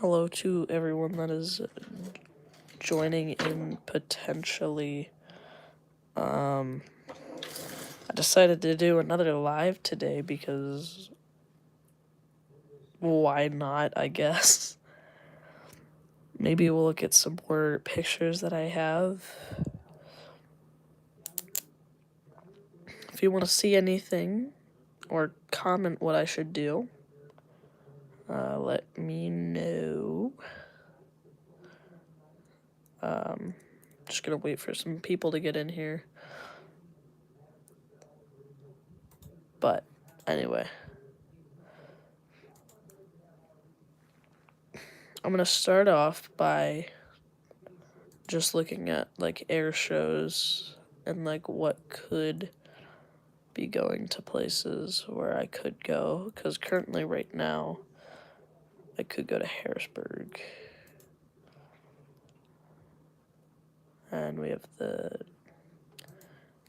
Hello to everyone that is joining in potentially. I decided to do another live today because why not, I guess. Maybe we'll look at some more pictures that I have. If you want to see anything or comment what I should do, let me know. Just gonna wait for some people to get in here. But anyway, I'm gonna start off by just looking at like air shows and like what could be going to places where I could go, because currently right now I could go to Harrisburg, and we have the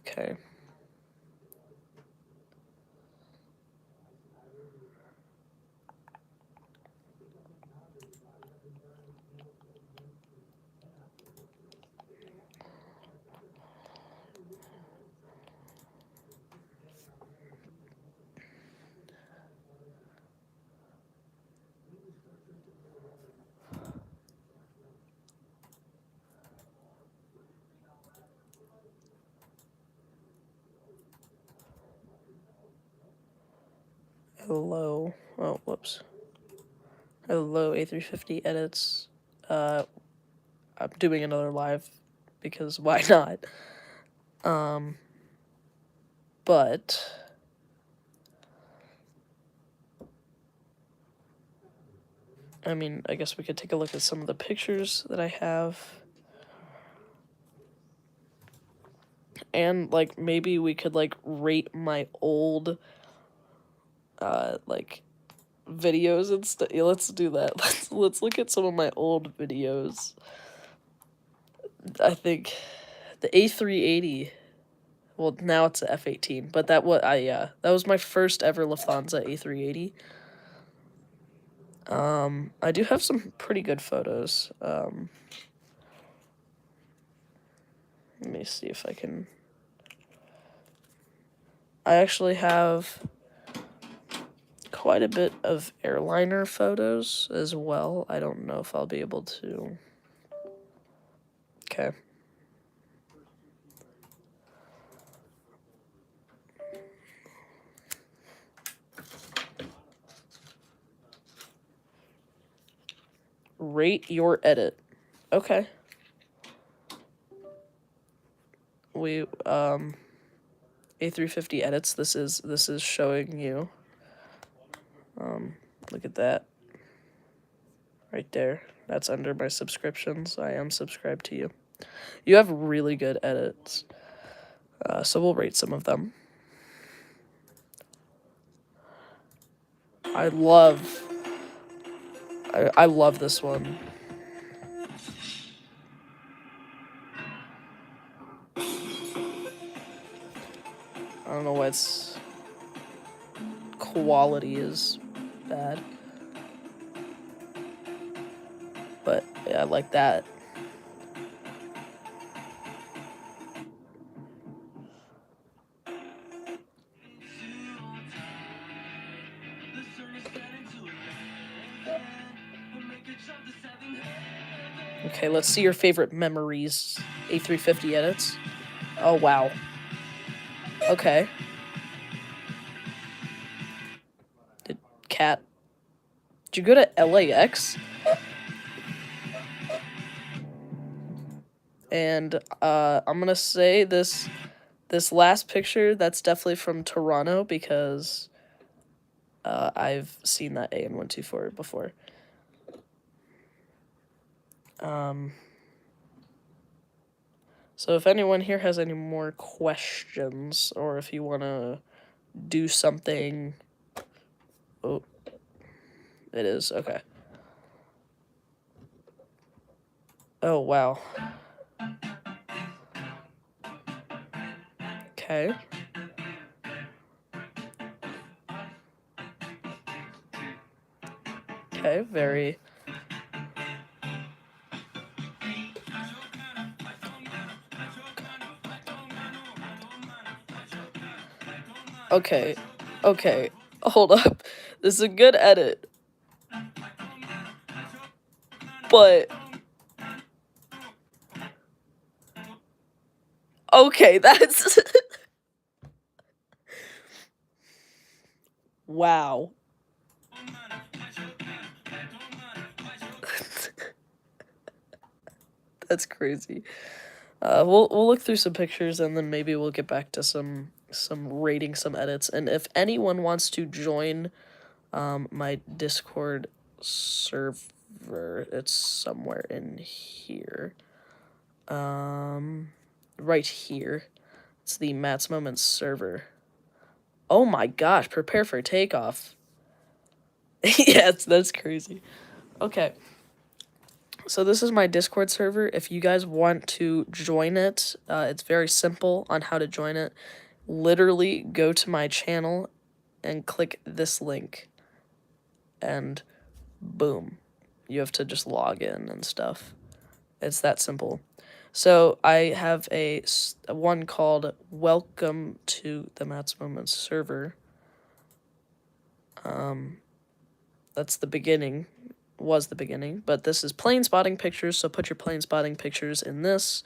okay. Hello. Oh, whoops. Hello, A350 edits. I'm doing another live because why not? But I mean, I guess we could take a look at some of the pictures that I have. And like maybe we could like rate my old like videos and stuff. Yeah, let's do that. Let's look at some of my old videos. I think the A380. Well, now it's a F-18, but that was my first ever Lufthansa A380. I do have some pretty good photos. Let me see if I can. I actually have quite a bit of airliner photos as well. I don't know if I'll be able to. Okay. Rate your edit. Okay. We A350 edits. This is showing you. Look at that. Right there. That's under my subscriptions. I am subscribed to you. You have really good edits. So we'll rate some of them. I love this one. I don't know why its quality is bad. But yeah, I like that. Okay, let's see your favorite memories. A350 edits. Oh, wow. Okay. Did you go to LAX? And I'm gonna say this last picture, that's definitely from Toronto, because I've seen that AN124 before. So if anyone here has any more questions, or if you want to do something... Oh, it is, okay. Oh, wow. Okay. Okay, very Okay. Okay. Hold up. This is a good edit. But okay, that's wow. That's crazy. We'll look through some pictures and then maybe we'll get back to some rating some edits. And if anyone wants to join my Discord server, it's somewhere in here. Right here. It's the Matt's Moments server. Oh my gosh, prepare for takeoff. Yeah, that's crazy. Okay. So this is my Discord server. If you guys want to join it, it's very simple on how to join it. Literally go to my channel and click this link. And boom. You have to just log in and stuff. It's that simple. So I have a one called Welcome to the Matt's Moments server. That's the beginning. Was the beginning, but this is plane spotting pictures, so put your plane spotting pictures in this.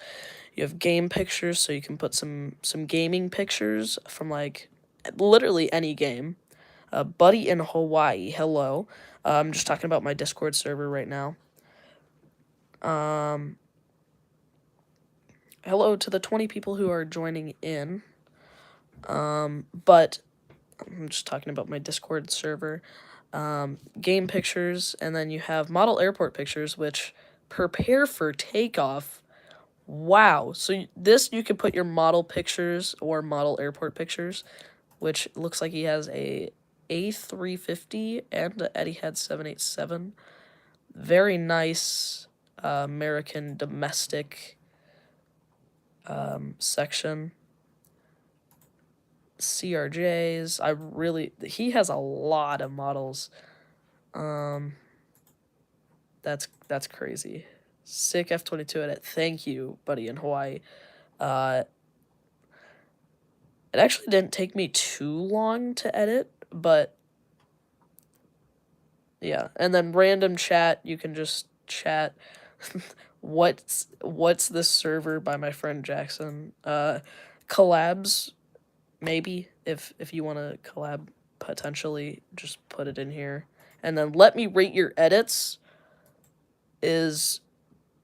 You have game pictures, so you can put some gaming pictures from like literally any game. Buddy in Hawaii, hello. I'm just talking about my Discord server right now. Hello to the 20 people who are joining in. But I'm just talking about my Discord server. Game pictures, and then you have model airport pictures, which prepare for takeoff. Wow. So this, you can put your model pictures or model airport pictures, which looks like he has a A350 and a Etihad 787. Very nice American domestic section. CRJs. He has a lot of models. That's crazy. Sick F-22 edit. Thank you, Buddy in Hawaii. It actually didn't take me too long to edit, but yeah. And then random chat, you can just chat. What's this server by my friend Jackson? Collabs, maybe, if you want to collab, potentially, just put it in here. And then let me rate your edits is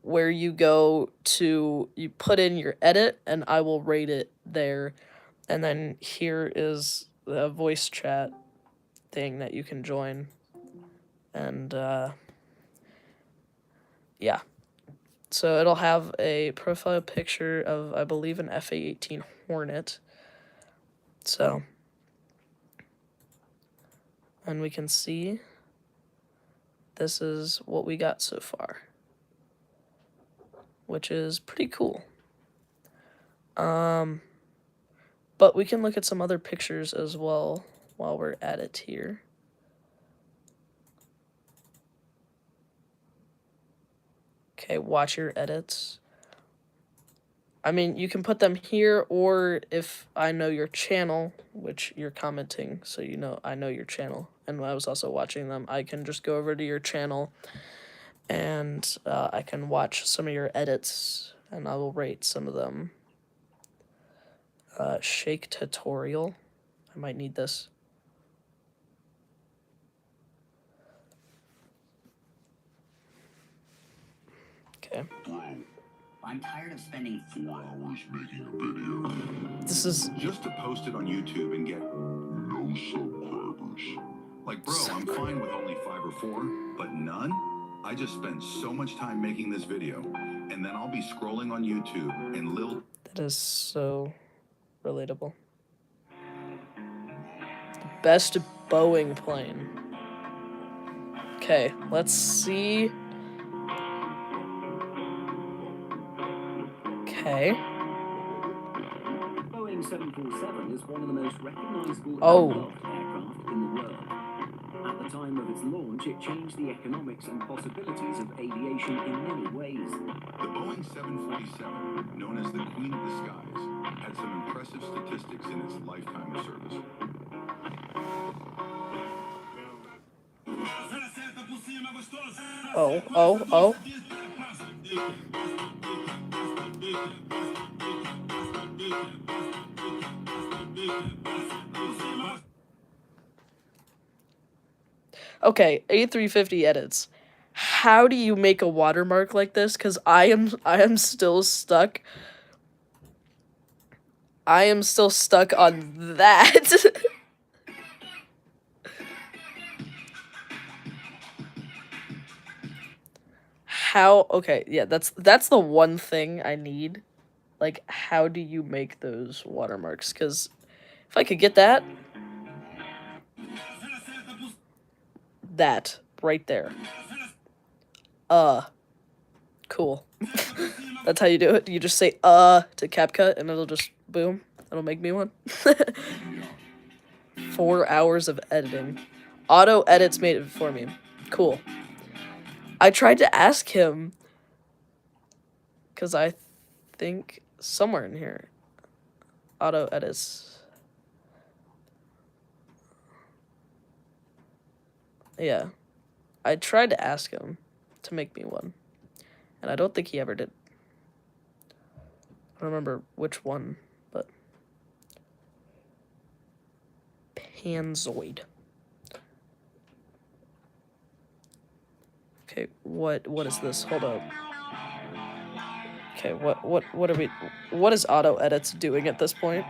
where you go to, you put in your edit, and I will rate it there. And then here is the voice chat thing that you can join. And, yeah. So it'll have a profile picture of, I believe, an FA-18 Hornet. So, and we can see this is what we got so far, which is pretty cool. But we can look at some other pictures as well while we're at it here. Okay, watch your edits. I mean, you can put them here, or if I know your channel, which you're commenting, so you know I know your channel, and I was also watching them, I can just go over to your channel, and I can watch some of your edits, and I will rate some of them. Shake tutorial. I might need this. Okay. I'm tired of spending 4 hours making a video. This is just to post it on YouTube and get no subscribers. Like, bro, I'm fine with only 5 or 4, but none? I just spent so much time making this video, and then I'll be scrolling on YouTube and That is so relatable. Best Boeing plane. Okay, let's see. Okay. Boeing 747 is one of the most recognizable Oh. aircraft in the world. At the time of its launch, it changed the economics and possibilities of aviation in many ways. The Boeing 747, known as the Queen of the Skies, had some impressive statistics in its lifetime of service. Oh. Okay, A350 edits. How do you make a watermark like this? Because I am still stuck. I am still stuck on that. How? Okay, yeah, that's the one thing I need. Like, how do you make those watermarks? Because if I could get that right there. Cool. That's how you do it. You just say to CapCut and it'll just boom. It'll make me one. 4 hours of editing. Auto edits made it for me. Cool. I tried to ask him because I think somewhere in here auto edits. Yeah. I tried to ask him to make me one. And I don't think he ever did. I don't remember which one, but Panzoid. Okay, what is this? Hold up. Okay, what are we? What is auto edits doing at this point?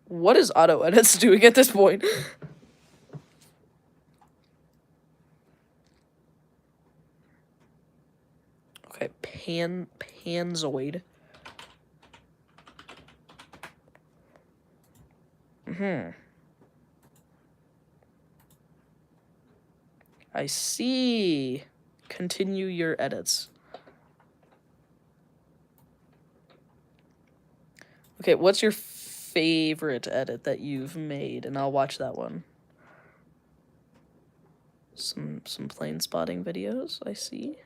What is auto edits doing at this point? Okay, Panzoid. I see. Continue your edits. Okay, what's your favorite edit that you've made? And I'll watch that one. Some plane spotting videos, I see.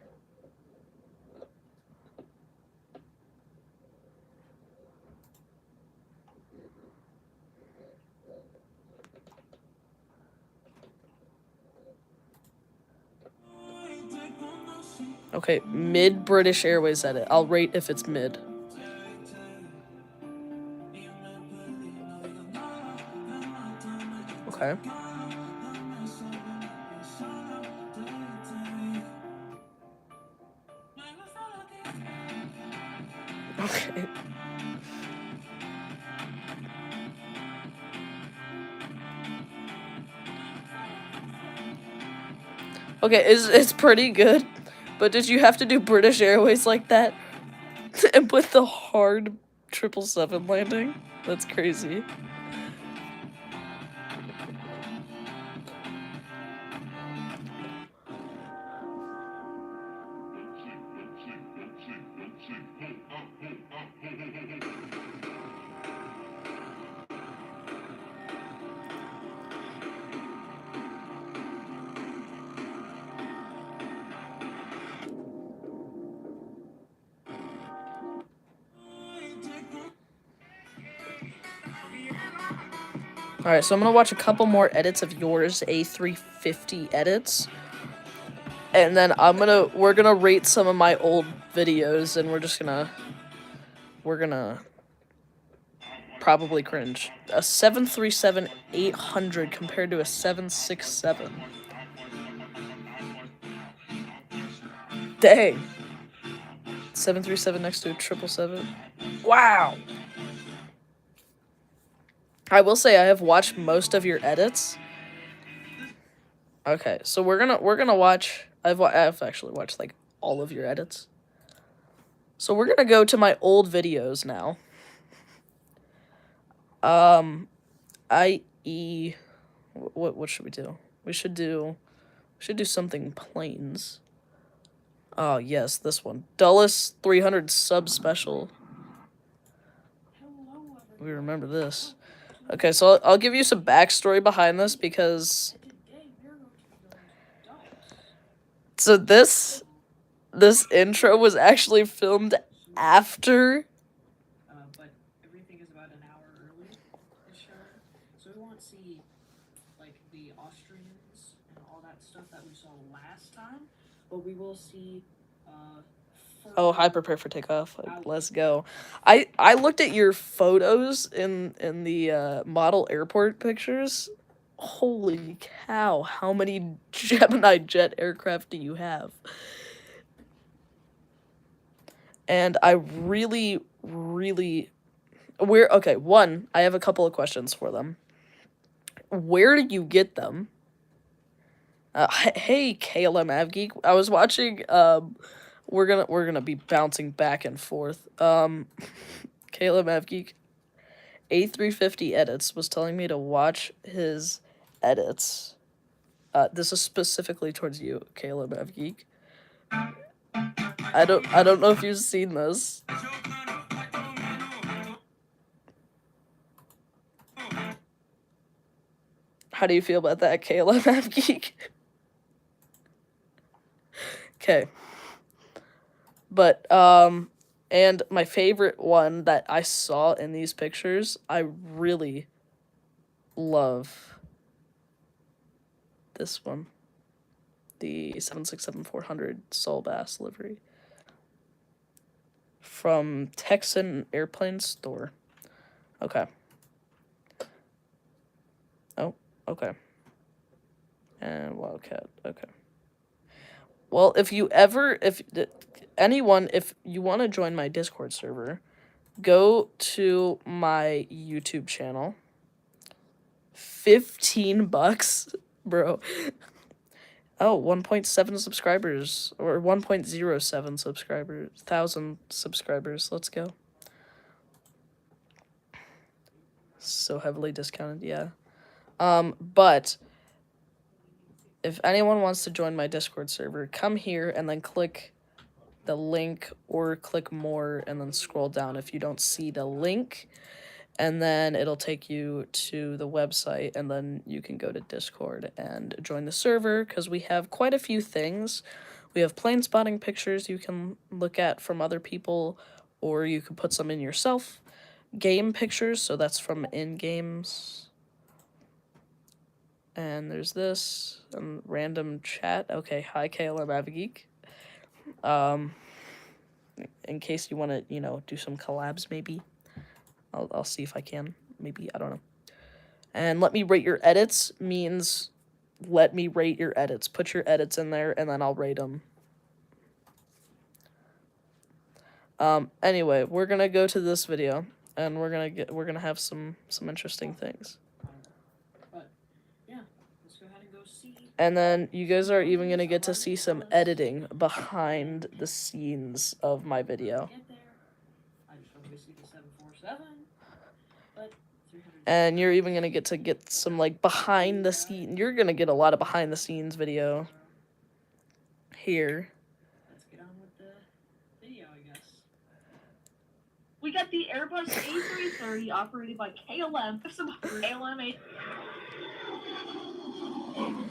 Okay, mid British Airways edit. I'll rate if it's mid. Okay. Okay. Okay, it's pretty good. But did you have to do British Airways like that? And with the hard 777 landing? That's crazy. Alright, so I'm gonna watch a couple more edits of yours, A350 edits. And then we're gonna rate some of my old videos, and we're gonna probably cringe. A 737-800 compared to a 767. Dang. 737 next to a 777. Wow. I will say I have watched most of your edits. Okay, so we're gonna watch. I've actually watched like all of your edits. So we're gonna go to my old videos now. I.e., what should we do? We should do Should do something planes. Oh, yes, this one. Dulles 300 sub special. We remember this. Okay, so I'll give you some backstory behind this because... So this intro was actually filmed after... But everything is about an hour early this show. So we won't see, like, the Austrians and all that stuff that we saw last time. But we will see, Oh, hi, prepare for takeoff. Like, let's go. I looked at your photos in the model airport pictures. Holy cow, how many Gemini jet aircraft do you have? And I really, okay, one, I have a couple of questions for them. Where did you get them? Hey, KLM AvGeek. I was watching, we're gonna be bouncing back and forth. KLM AvGeek, A350 Edits was telling me to watch his edits. This is specifically towards you, KLM AvGeek. I don't know if you've seen this. How do you feel about that, KLM AvGeek? Okay. But, and my favorite one that I saw in these pictures, I really love this one. The 767-400 Sol Bass livery. From Texan Airplane Store. Okay. Oh, okay. And Wildcat, okay. Well, if you want to join my Discord server, go to my YouTube channel. $15, bro. Oh, 1.7 subscribers, or 1.07 subscribers, 1,000 subscribers. Let's go. So heavily discounted, yeah. But if anyone wants to join my Discord server, come here and then click the link or click more and then scroll down if you don't see the link, and then it'll take you to the website, and then you can go to Discord and join the server because we have quite a few things. We have plane spotting pictures you can look at from other people, or you can put some in yourself. Game pictures, so that's from in-games. And there's this, and random chat. Okay, hi KLM AvGeek. In case you want to, do some collabs, maybe. I'll see if I can. Maybe, I don't know. And let me rate your edits means let me rate your edits. Put your edits in there, and then I'll rate them. Anyway, we're gonna go to this video, and we're gonna have some interesting things. And then you guys are even gonna get to see some editing behind the scenes of my video. And you're even gonna get some like behind the scene. You're gonna get a lot of behind the scenes video here. Let's get on with the video, I guess. We got the Airbus A330 operated by KLM. Some KLM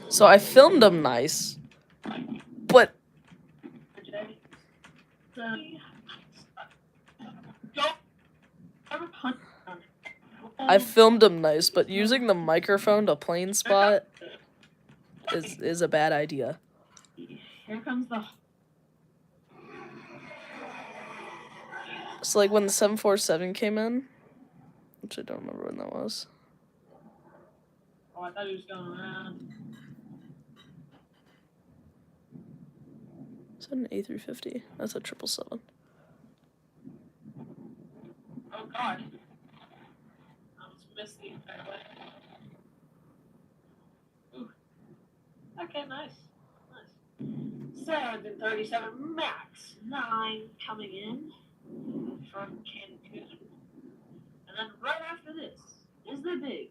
So I filmed them nice, but I filmed them nice, but using the microphone to plane spot is a bad idea. Here comes the. So like when the 747 came in, which I don't remember when that was. Oh, I thought he was going around. Is that an A350? That's a 777. Oh God. I was missing that way. Ooh. Okay, nice. Nice. 737 MAX 9 coming in from Cancun. And then right after this is the big.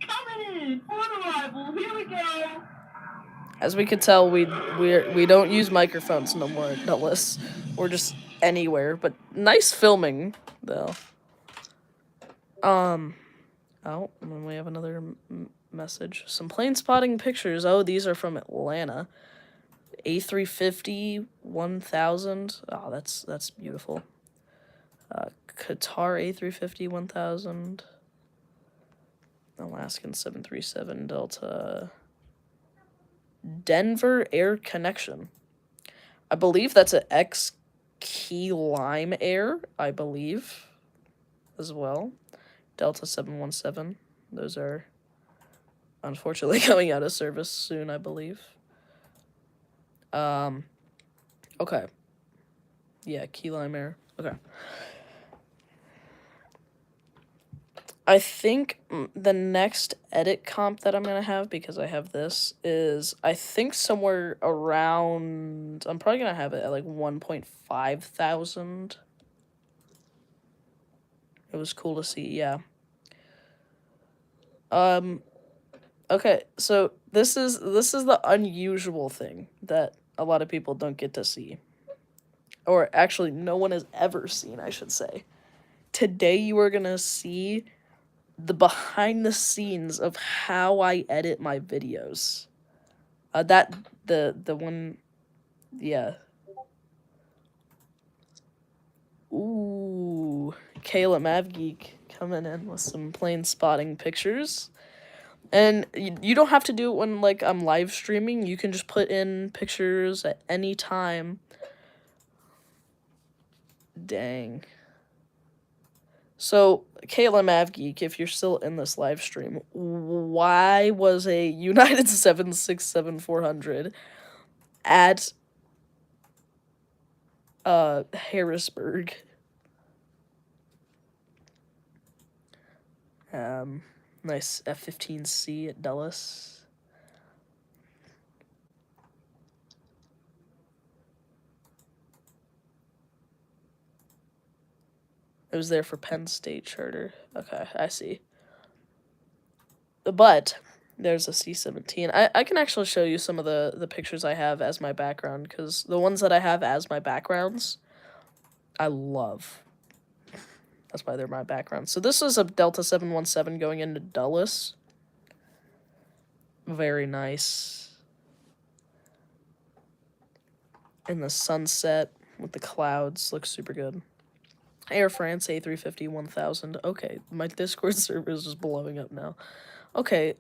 Coming in for an arrival. Here we go. As we could tell, we don't use microphones no more at Dulles, or just anywhere. But nice filming, though. Oh, and then we have another message. Some plane spotting pictures. Oh, these are from Atlanta. A350 1000. Oh, that's beautiful. Qatar A350 1000. Alaskan 737 Delta. Denver Air Connection. I believe that's an Key Lime Air, I believe, as well. Delta 717. Those are unfortunately going out of service soon, I believe. Okay. Yeah, Key Lime Air. Okay. I think the next edit comp that I'm going to have, because I have this, is I think somewhere around, I'm probably going to have it at like 1.5 thousand. It was cool to see, yeah. Okay, so this is the unusual thing that a lot of people don't get to see. Or actually, no one has ever seen, I should say. Today you are going to see the behind the scenes of how I edit my videos. The one, yeah. Ooh, Kayla Mavgeek coming in with some plane spotting pictures. And you don't have to do it when, like, I'm live streaming. You can just put in pictures at any time. Dang. So, Kayla Mavgeek, if you're still in this live stream, why was a United 767-400 at Harrisburg? Nice F-15C at Dulles. It was there for Penn State Charter. Okay, I see. But there's a C-17. I can actually show you some of the pictures I have as my background, because the ones that I have as my backgrounds, I love. That's why they're my background. So this is a Delta 717 going into Dulles. Very nice. In the sunset with the clouds. Looks super good. Air France A350 1000. Okay, my Discord server is just blowing up now. Okay,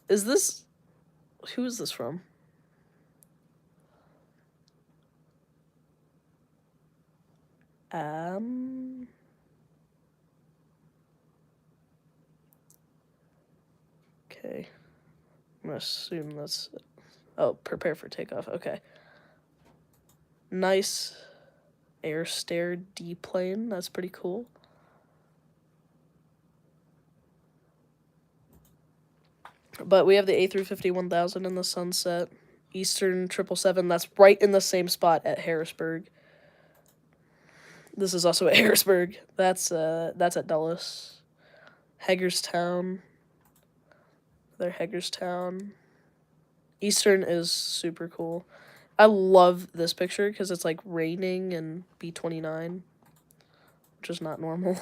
is this... Who is this from? Okay. I'm gonna assume that's... Oh, prepare for takeoff. Okay. Nice air stair D plane. That's pretty cool. But we have the A350 1000 in the sunset. Eastern 777. That's right in the same spot at Harrisburg. This is also at Harrisburg. That's at Dulles. Hagerstown. They're Hagerstown. Eastern is super cool. I love this picture because it's like raining and B-29, which is not normal.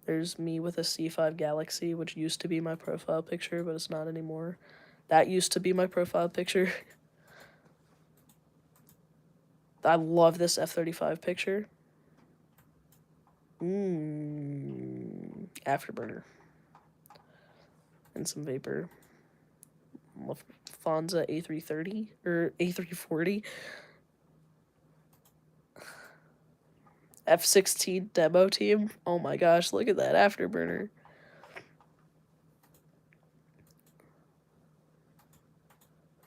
There's me with a C5 Galaxy, which used to be my profile picture, but it's not anymore. That used to be my profile picture. I love this F-35 picture. Afterburner. And some vapor. Lufthansa A330 or A340. F-16 demo team. Oh my gosh, look at that afterburner.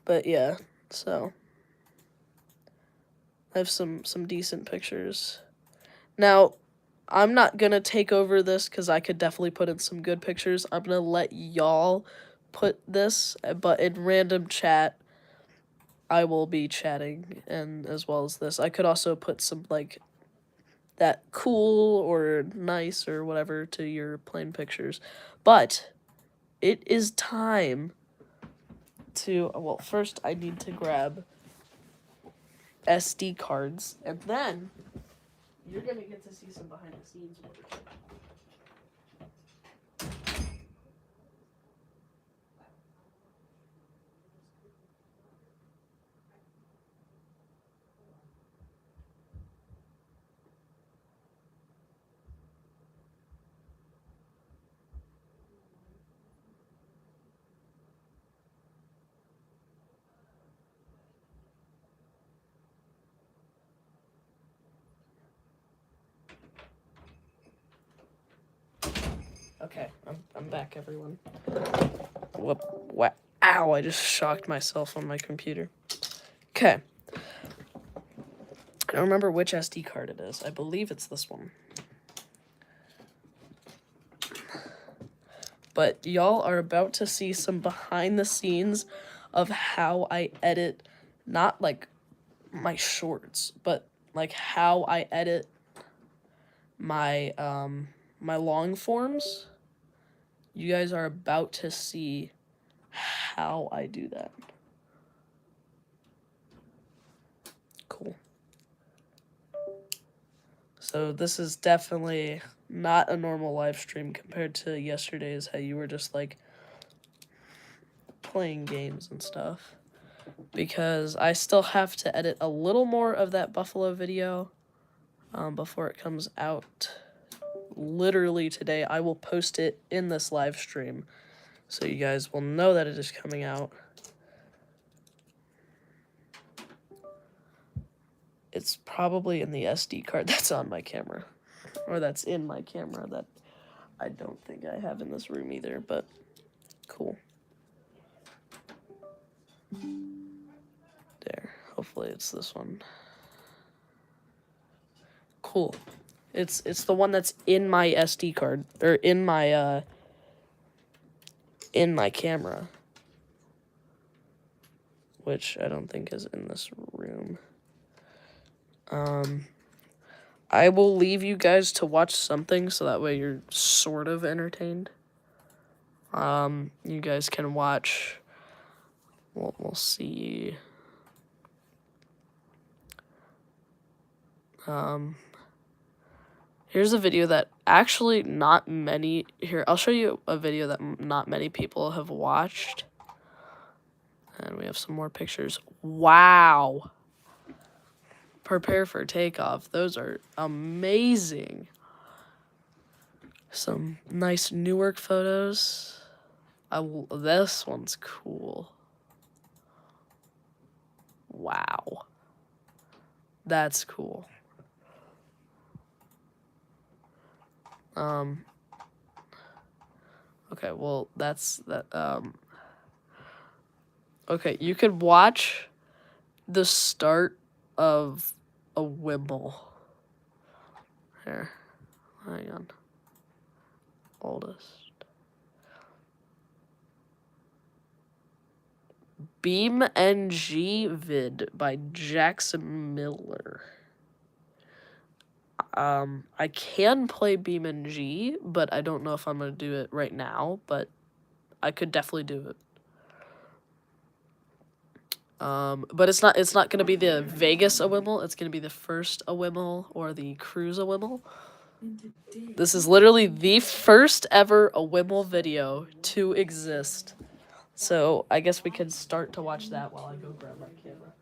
But yeah, so I have some decent pictures. Now, I'm not gonna take over this because I could definitely put in some good pictures. I'm gonna let y'all put this, but in random chat, I will be chatting, and as well as this. I could also put some, like, that cool or nice or whatever to your plain pictures. But it is time to, well, first I need to grab SD cards, and then you're gonna get to see some behind the scenes work. Okay, I'm back, everyone. Whoop, wow, ow, I just shocked myself on my computer. Okay. I don't remember which SD card it is. I believe it's this one. But y'all are about to see some behind the scenes of how I edit, not like my shorts, but like how I edit my my long forms. You guys are about to see how I do that. Cool. So this is definitely not a normal live stream compared to yesterday's, how you were just like playing games and stuff. Because I still have to edit a little more of that Buffalo video before it comes out. Literally today, I will post it in this live stream, so you guys will know that it is coming out. It's probably in the SD card that's on my camera, or that's in my camera that I don't think I have in this room either, but cool. There, hopefully it's this one. Cool. It's the one that's in my SD card, or in my camera, which I don't think is in this room. I will leave you guys to watch something so that way you're sort of entertained. You guys can watch, we'll see. Here's a video that actually not many, here, I'll show you a video that not many people have watched. And we have some more pictures. Wow. Prepare for takeoff. Those are amazing. Some nice Newark photos. This one's cool. Wow. That's cool. Okay, well, that's that. Okay, you could watch the start of a Wimble. Here, hang on. Oldest. BeamNG vid by Jackson Miller. I can play BeamNG, but I don't know if I'm gonna do it right now, but I could definitely do it. But it's not gonna be the Vegas Awimble, it's gonna be the first Awimble or the Cruise Awimble. This is literally the first ever Awimble video to exist. So I guess we could start to watch that while I go grab my camera.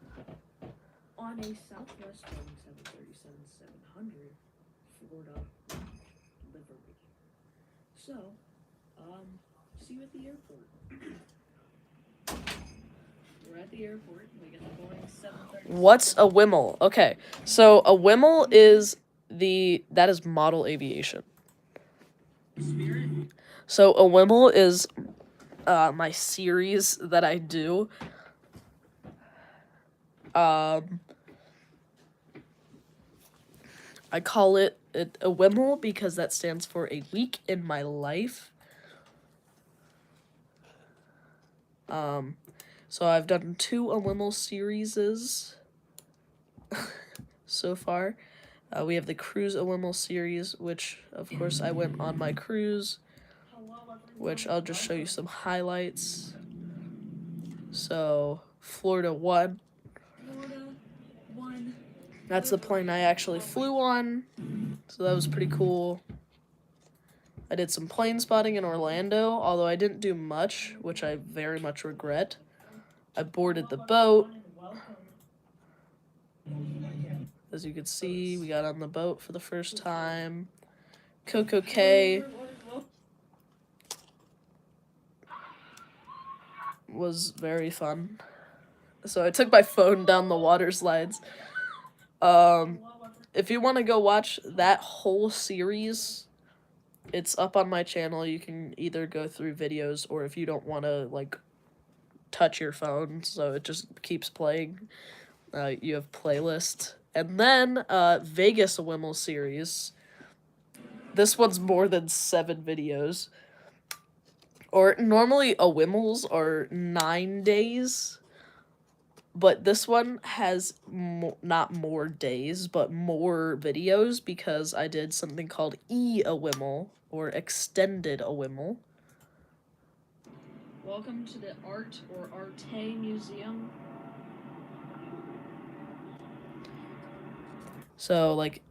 On a Southwest Boeing 737-700 Florida livery. So, see you at the airport. We're at the airport. We get the Boeing 737. What's a Wimble? Okay, so a Wimble is that is model aviation. Spirit? So a Wimble is my series that I do. I call it a Wimble because that stands for a week in my life. So I've done 2 Awimble series so far. We have the Cruise Awimble series, which of course I went on my cruise. Hello, everyone. which I'll just show you some highlights. So, Florida won. That's the plane I actually flew on, so that was pretty cool. I did some plane spotting in Orlando, although I didn't do much, which I very much regret. I boarded the boat. As you can see, we got on the boat for the first time. Coco Cay was very fun. So I took my phone down the water slides. If you want to go watch that whole series, it's up on my channel. You can either go through videos, or if you don't want to, like, touch your phone, so it just keeps playing, you have playlist. And then, Vegas Wimmel series. This one's more than 7 videos. Or, normally, a Wimmels are 9 days. But this one has not more days, but more videos, because I did something called E-A-Wimmel, or Extended a Wimmel. Welcome to the Art or Arte Museum. So, like,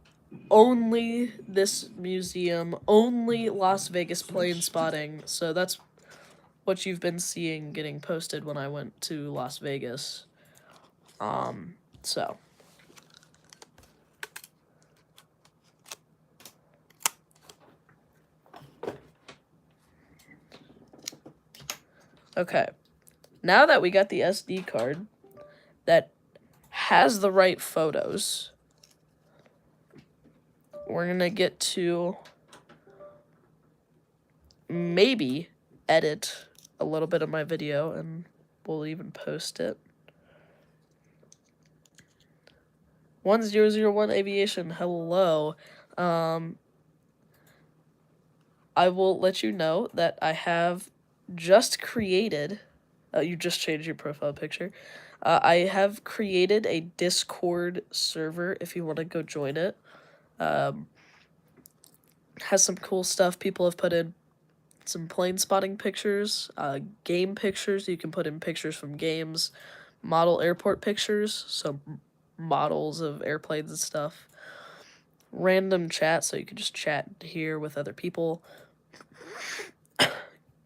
only this museum, only Las Vegas plane spotting. So that's what you've been seeing getting posted when I went to Las Vegas. So. Okay. Now that we got the SD card that has the right photos, we're gonna get to maybe edit a little bit of my video, and we'll even post it. 1001 Aviation, hello. I will let you know that I have just created, you just changed your profile picture. I have created a Discord server if you want to go join it. Has some cool stuff. People have put in some plane spotting pictures, game pictures. You can put in pictures from games, model airport pictures, so models of airplanes and stuff. Random chat, so you can just chat here with other people.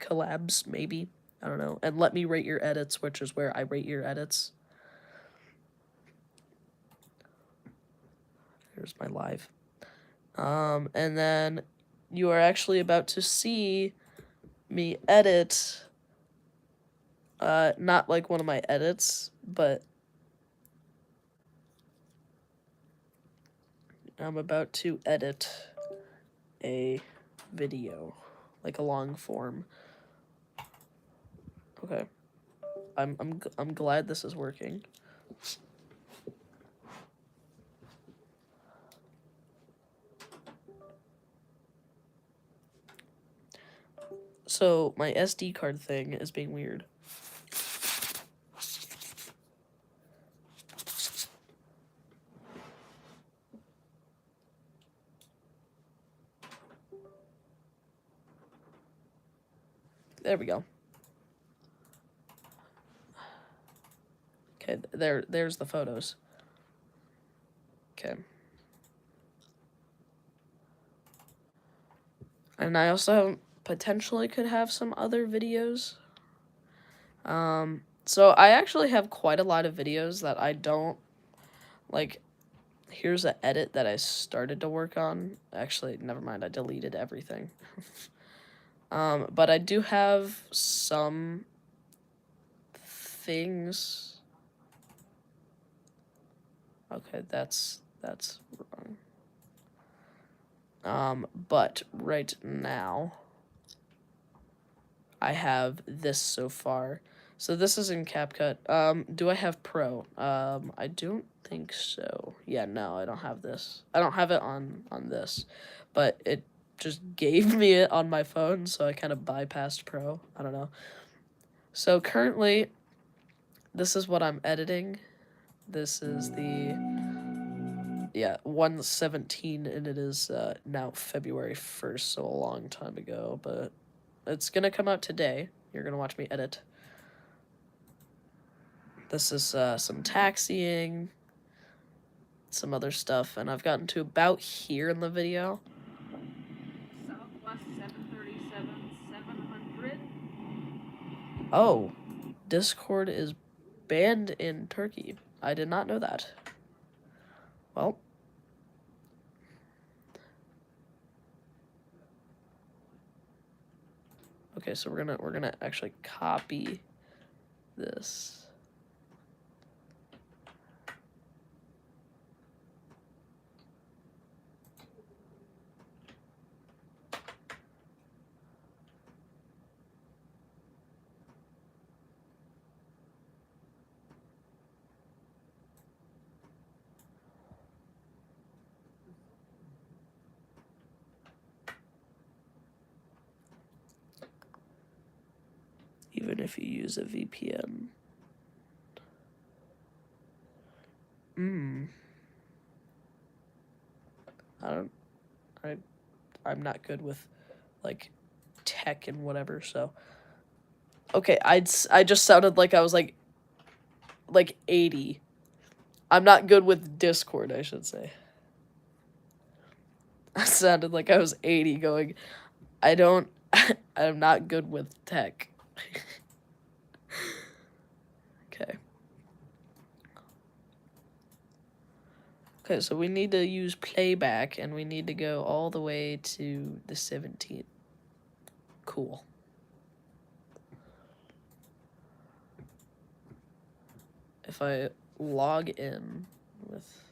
Collabs, maybe. I don't know. And let me rate your edits, which is where I rate your edits. Here's my live. And then you are actually about to see me edit, not like one of my edits, but I'm about to edit a video, like a long form. Okay. I'm glad this is working. So my SD card thing is being weird. There we go. Okay, there's the photos. Okay. And I also potentially could have some other videos. So I actually have quite a lot of videos that I don't, like, here's an edit that I started to work on. Actually, never mind, I deleted everything. But I do have some things. Okay, that's wrong. But right now, I have this so far. So this is in CapCut. Do I have Pro? I don't think so. Yeah, no, I don't have this. I don't have it on this, but it just gave me it on my phone, so I kind of bypassed Pro. I don't know. So currently, this is what I'm editing. This is the, yeah, 1/17, and it is now February 1st, so a long time ago, but It's gonna come out today. You're gonna watch me edit. This is some taxiing, some other stuff, and I've gotten to about here in the video. Southwest 737, 700. Oh, Discord is banned in Turkey. I did not know that. Well, okay, so we're gonna actually copy this. Even if you use a VPN. I'm not good with, like, tech and whatever, so. Okay, I just sounded like I was, like 80. I'm not good with Discord, I should say. I sounded like I was 80 going, I'm not good with tech. Okay. Okay, so we need to use playback, and we need to go all the way to the 17th. Cool. If I log in with...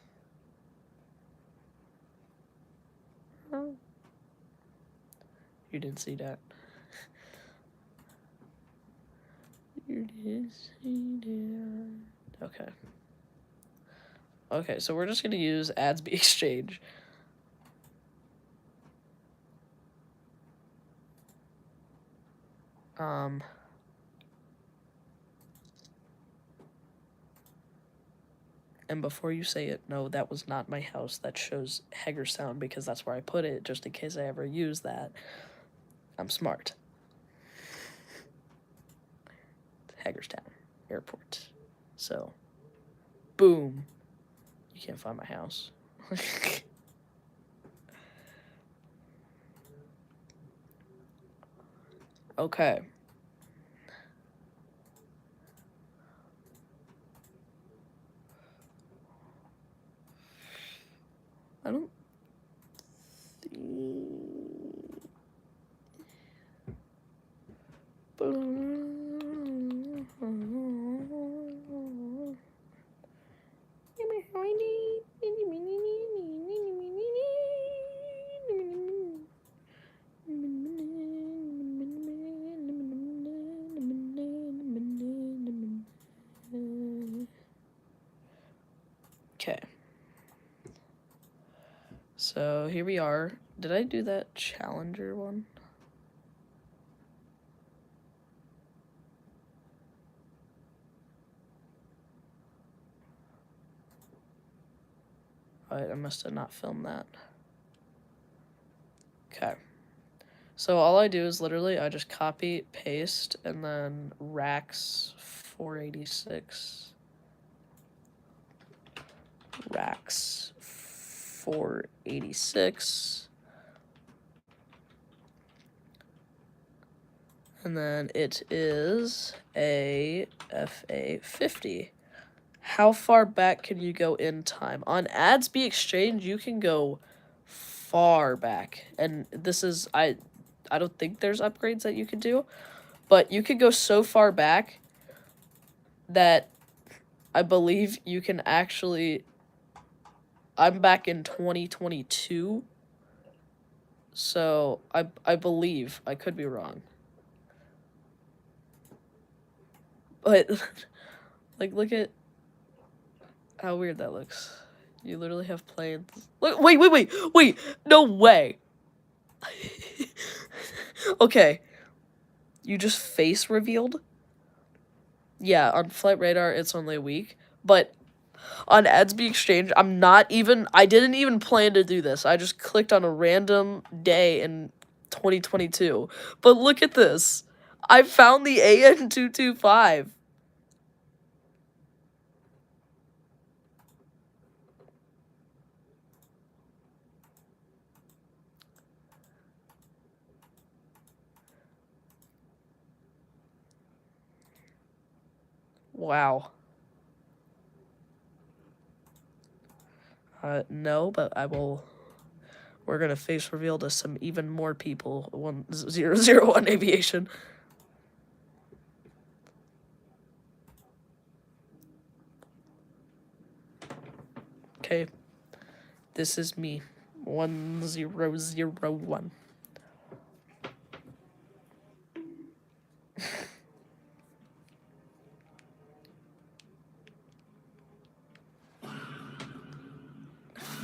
Oh. You didn't see that. You did see that. Okay. Okay, so we're just gonna use Adsby Exchange. And before you say it, no, that was not my house. That shows Hagerstown because that's where I put it, just in case I ever use that. I'm smart. Hagerstown Airport. So, boom. You can't find my house. Okay. I don't Okay. So here we are. Did I do that Challenger one? Alright, I must have not filmed that. Okay. So all I do is literally I just copy, paste, and then Rax 486. Rax 486. And then it is a FA50. How far back can you go in time? On Adsby Exchange, you can go far back. And this is, I don't think there's upgrades that you can do, but you could go so far back that I believe you can actually, I'm back in 2022, so I believe, I could be wrong. But, like, look at how weird that looks. You literally have planes. Look, wait, no way. Okay. You just face revealed? Yeah, on Flight Radar, it's only a week. But on Adsby Exchange, I didn't even plan to do this. I just clicked on a random day in 2022. But look at this. I found the AN225. Wow. No, but I will. We're gonna face reveal to some even more people. 1001 Aviation. Okay. This is me. 1001.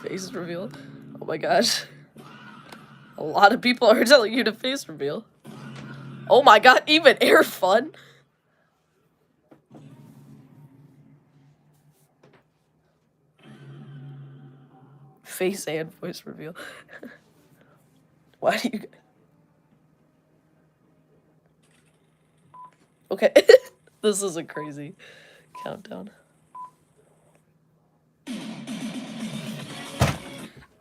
Face reveal. Oh my gosh. A lot of people are telling you to face reveal. Oh my god, even air fun. Face and voice reveal. Why do you... Okay. This is a crazy countdown.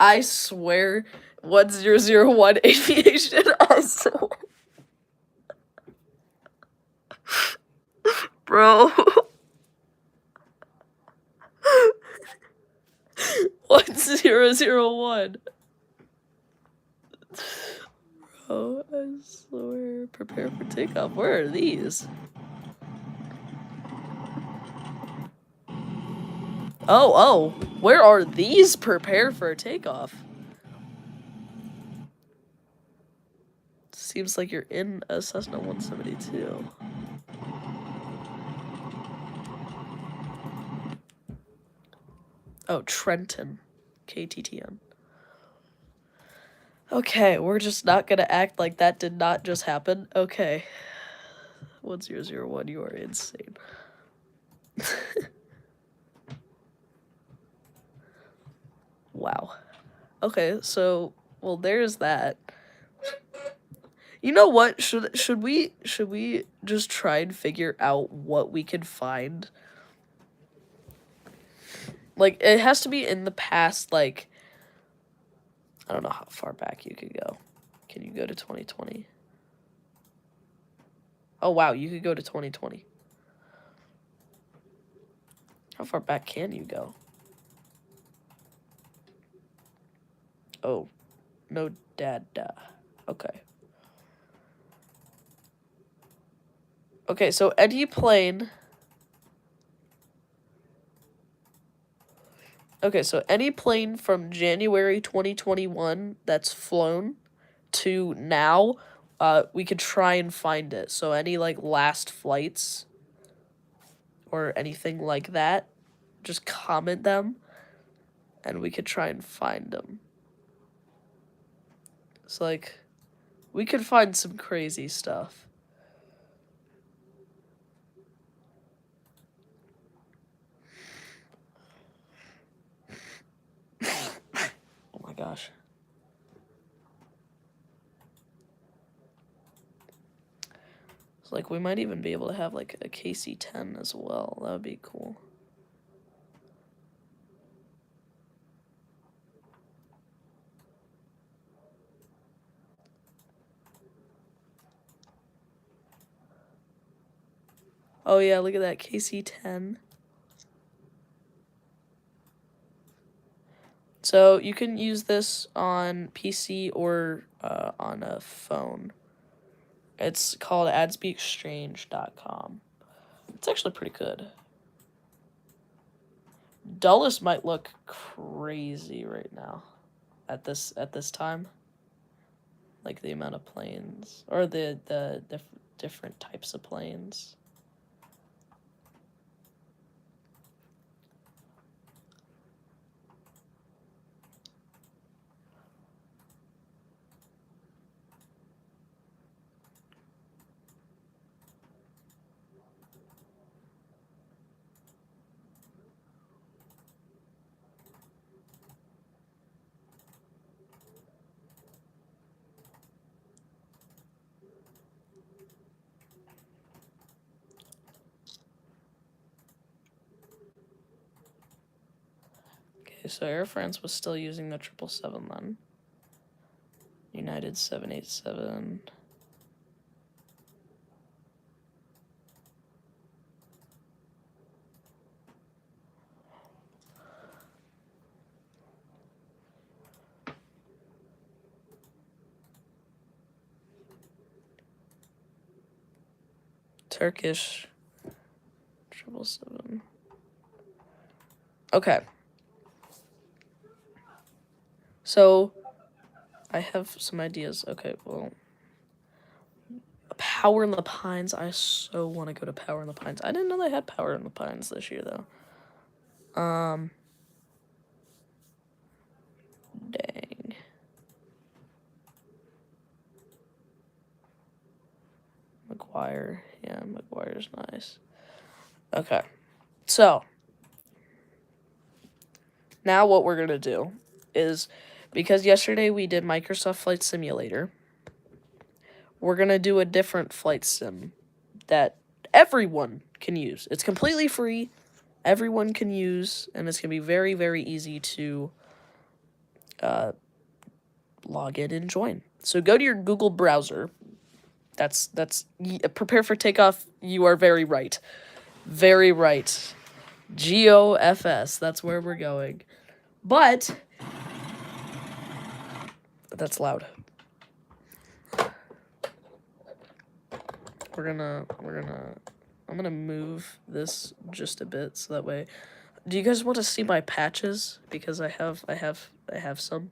I swear, 1001 Aviation, I swear. Bro. 1001. Bro, I swear. Prepare for takeoff. Where are these? Oh, where are these? Prepare for takeoff. Seems like you're in a Cessna 172. Oh, Trenton. KTTN. Okay, we're just not gonna act like that did not just happen. Okay. 1001, you are insane. Wow. Okay, so, well, there's that. You know what? Should we just try and figure out what we can find? Like, it has to be in the past, like, I don't know how far back you could go. Can you go to 2020? Oh, wow, you could go to 2020. How far back can you go? Oh, no data. Okay. Okay, so any plane... Okay, so any plane from January 2021 that's flown to now, we could try and find it. So any, like, last flights or anything like that, just comment them, and we could try and find them. So, like, we could find some crazy stuff. Oh my gosh. So, like, we might even be able to have, like, a KC-10 as well. That would be cool. Oh yeah, look at that, KC-10. So you can use this on PC or on a phone. It's called adspeexchange.com. It's actually pretty good. Dulles might look crazy right now at this time. Like the amount of planes or the different types of planes. Okay, so Air France was still using the 777 then. United 787. Turkish 777. Okay. So I have some ideas. Okay, well, Power in the Pines. I so want to go to Power in the Pines. I didn't know they had Power in the Pines this year though. Dang. McGuire. Yeah, McGuire's nice. Okay. So, now what we're going to do is, because yesterday we did Microsoft Flight Simulator, we're going to do a different flight sim that everyone can use. It's completely free. Everyone can use, and it's going to be very, very easy to log in and join. So go to your Google browser. Prepare for takeoff. You are very right. Very right. GOFS. That's where we're going. But that's loud. I'm gonna move this just a bit so that way. Do you guys want to see my patches? Because I have some.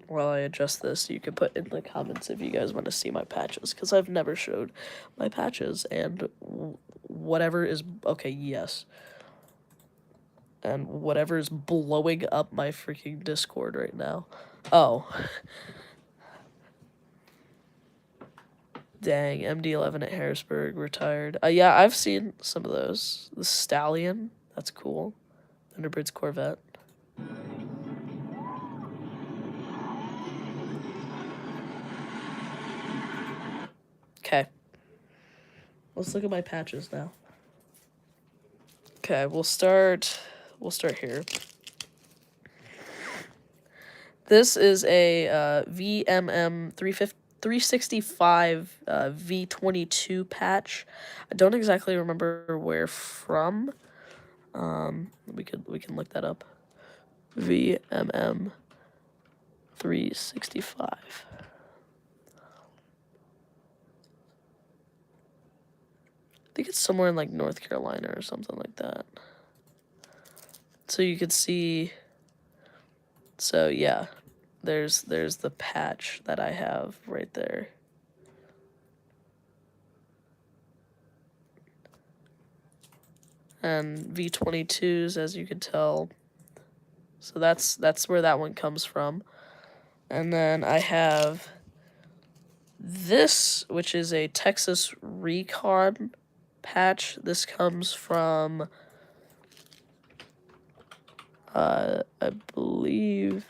While I adjust this, you can put in the comments if you guys want to see my patches, because I've never showed my patches, and whatever is... Okay, yes. And whatever is blowing up my freaking Discord right now. Oh. Dang, MD-11 at Harrisburg, retired. Yeah, I've seen some of those. The Stallion, that's cool. Thunderbird's Corvette. Okay. Let's look at my patches now. Okay, we'll start here. This is a VMM 365 V22 patch. I don't exactly remember where from. We can look that up. VMM 365. I think it's somewhere in like North Carolina or something like that. So you could see. So yeah, there's the patch that I have right there. And V22s, as you could tell. So that's where that one comes from. And then I have this, which is a Texas Recon patch. This comes from I believe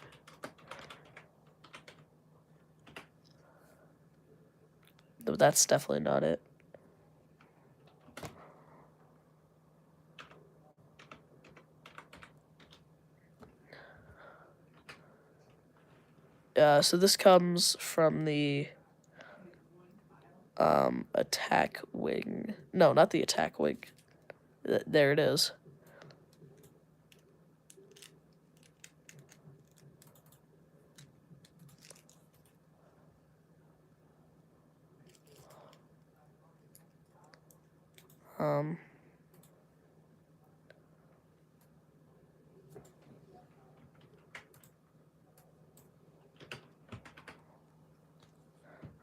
no, that's definitely not it. So this comes from the attack wing. No, not the attack wing. There it is.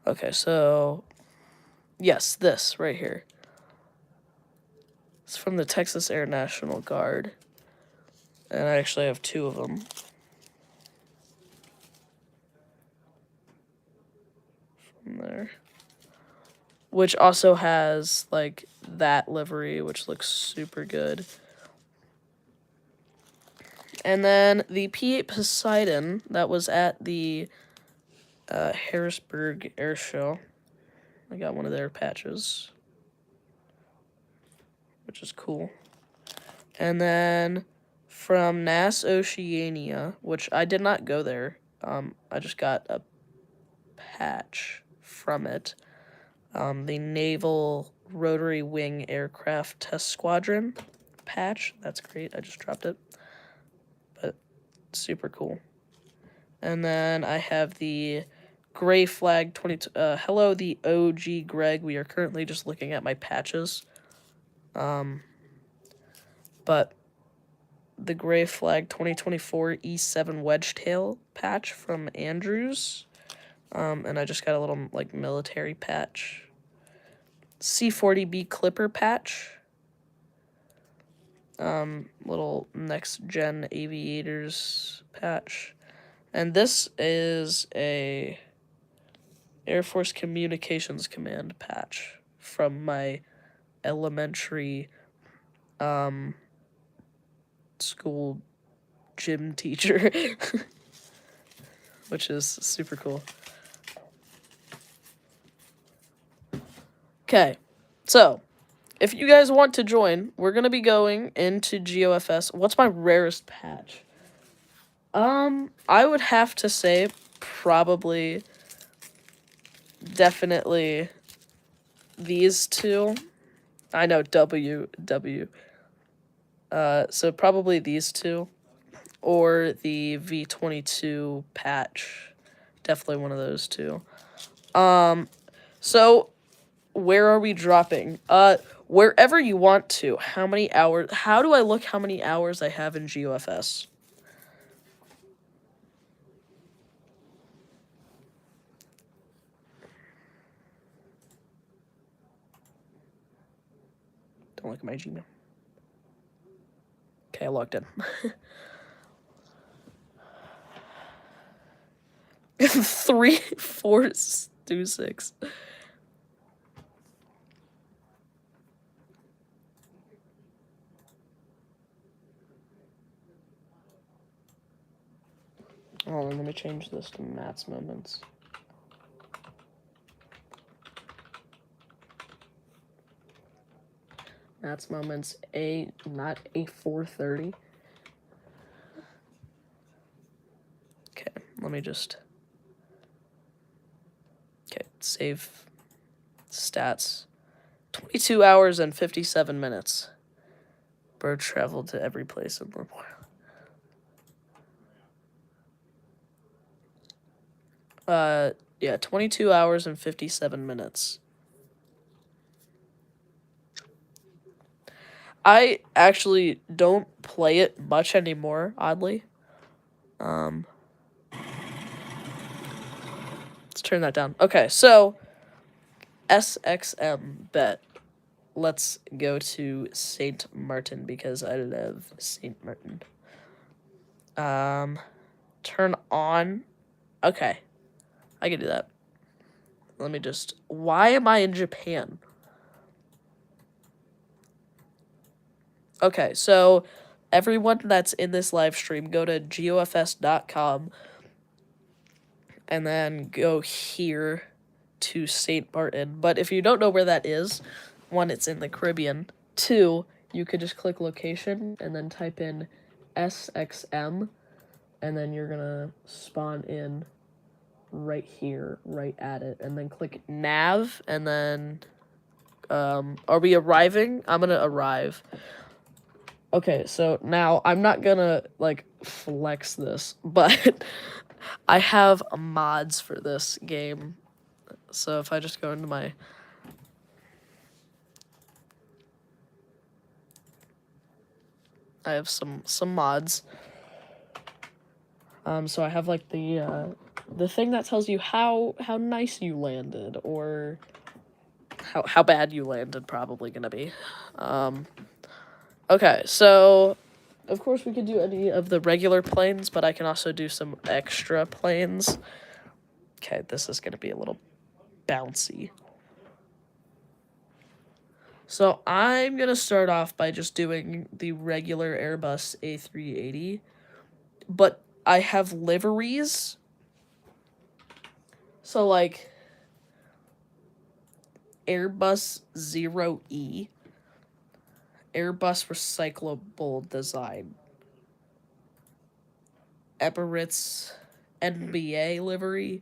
Okay, so yes, this right here. It's from the Texas Air National Guard. And I actually have two of them. From there. Which also has, like, that livery, which looks super good. And then the P-8 Poseidon that was at the Harrisburg Air Show. I got one of their patches, which is cool. And then from NAS Oceania, which I did not go there, I just got a patch from it. The Naval Rotary Wing Aircraft Test Squadron patch. That's great. I just dropped it. But super cool. And then I have the Gray Flag 22. Hello, the OG Greg. We are currently just looking at my patches. But the Gray Flag 2024 E7 Wedgetail patch from Andrews. And I just got a little, like, military patch. C40B Clipper patch. Little next-gen aviators patch. And this is a Air Force Communications Command patch from my elementary school gym teacher, which is super cool. Okay, so if you guys want to join, we're gonna be going into GOFS. What's my rarest patch? I would have to say probably, definitely these two. I know W. So probably these two, or the V22 patch. Definitely one of those two. So where are we dropping? Wherever you want to. How many hours? How do I look how many hours I have in GOFS? Don't look at my Gmail. Okay, I logged in. 3, 4, 2, 6. Oh, let me change this to Matt's moments. Matt's moments not a 4:30. Okay, let me just. Okay, save stats. 22 hours and 57 minutes. Bird traveled to every place in the world. Yeah, 22 hours and 57 minutes. I actually don't play it much anymore, oddly. Let's turn that down. Okay, so SXM bet. Let's go to St. Martin because I love St. Martin. Turn on. Okay. I can do that. Let me just... Why am I in Japan? Okay, so everyone that's in this live stream, go to gofs.com and then go here to St. Martin. But if you don't know where that is, 1, it's in the Caribbean. 2, you could just click location and then type in SXM, and then you're gonna spawn in right here, right at it, and then click nav, and then are we arriving? I'm gonna arrive. Okay, so now I'm not gonna like flex this, but I have mods for this game. So if I just go into my I have some mods. So I have like the thing that tells you how nice you landed, or how bad you landed, probably gonna be. Okay, so of course we could do any of the regular planes, but I can also do some extra planes. Okay, this is gonna be a little bouncy. So I'm gonna start off by just doing the regular Airbus A380, but I have liveries. So like Airbus Zero E. Airbus recyclable design. Emirates NBA livery.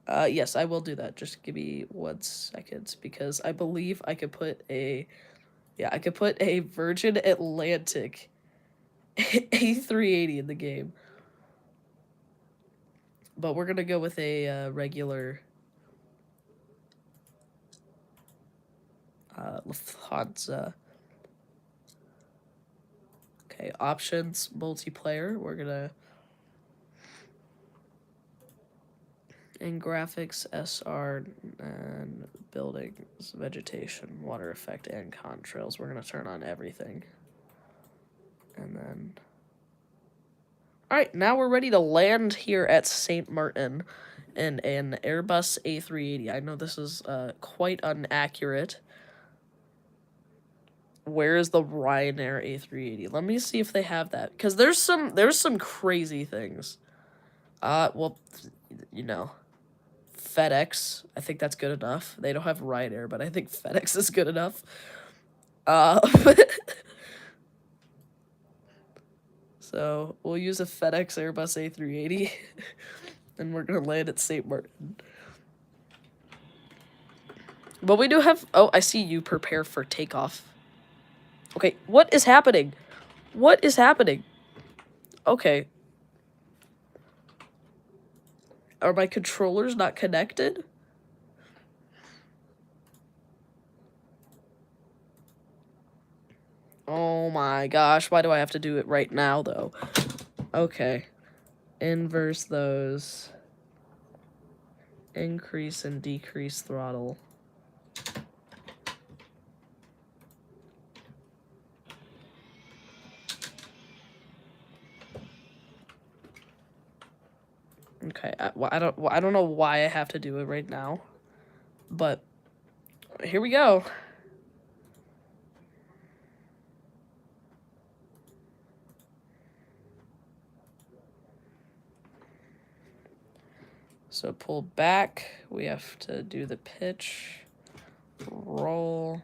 Yes, I will do that. Just give me 1 second, because I believe I could put a, I could put a Virgin Atlantic A380 in the game. But we're gonna go with a regular Lufthansa. Okay, options, multiplayer. We're gonna, in graphics, SR, and buildings, vegetation, water effect, and contrails. We're gonna turn on everything. And then, all right, now we're ready to land here at St. Martin in an Airbus A380. I know this is quite inaccurate. Where is the Ryanair A380? Let me see if they have that, because there's some crazy things. Well, you know, FedEx. I think that's good enough. They don't have Ryanair, but I think FedEx is good enough. So we'll use a FedEx Airbus A380, and we're gonna land at St. Martin. But we do have. Oh, I see you. Prepare for takeoff. Okay, what is happening? What is happening? Okay. Are my controllers not connected? Oh my gosh, why do I have to do it right now, though? Okay. Inverse those. Increase and decrease throttle. Okay, I don't know why I have to do it right now, but here we go. So pull back, we have to do the pitch, roll,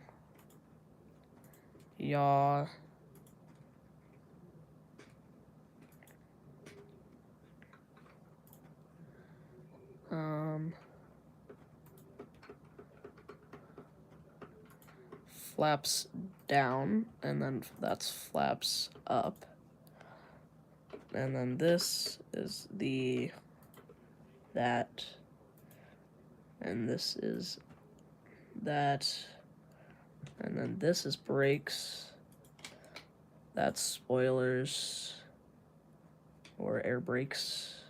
yaw. Flaps down, and then that's flaps up. And then this is that, and this is that, and then this is brakes, that's spoilers, or air brakes.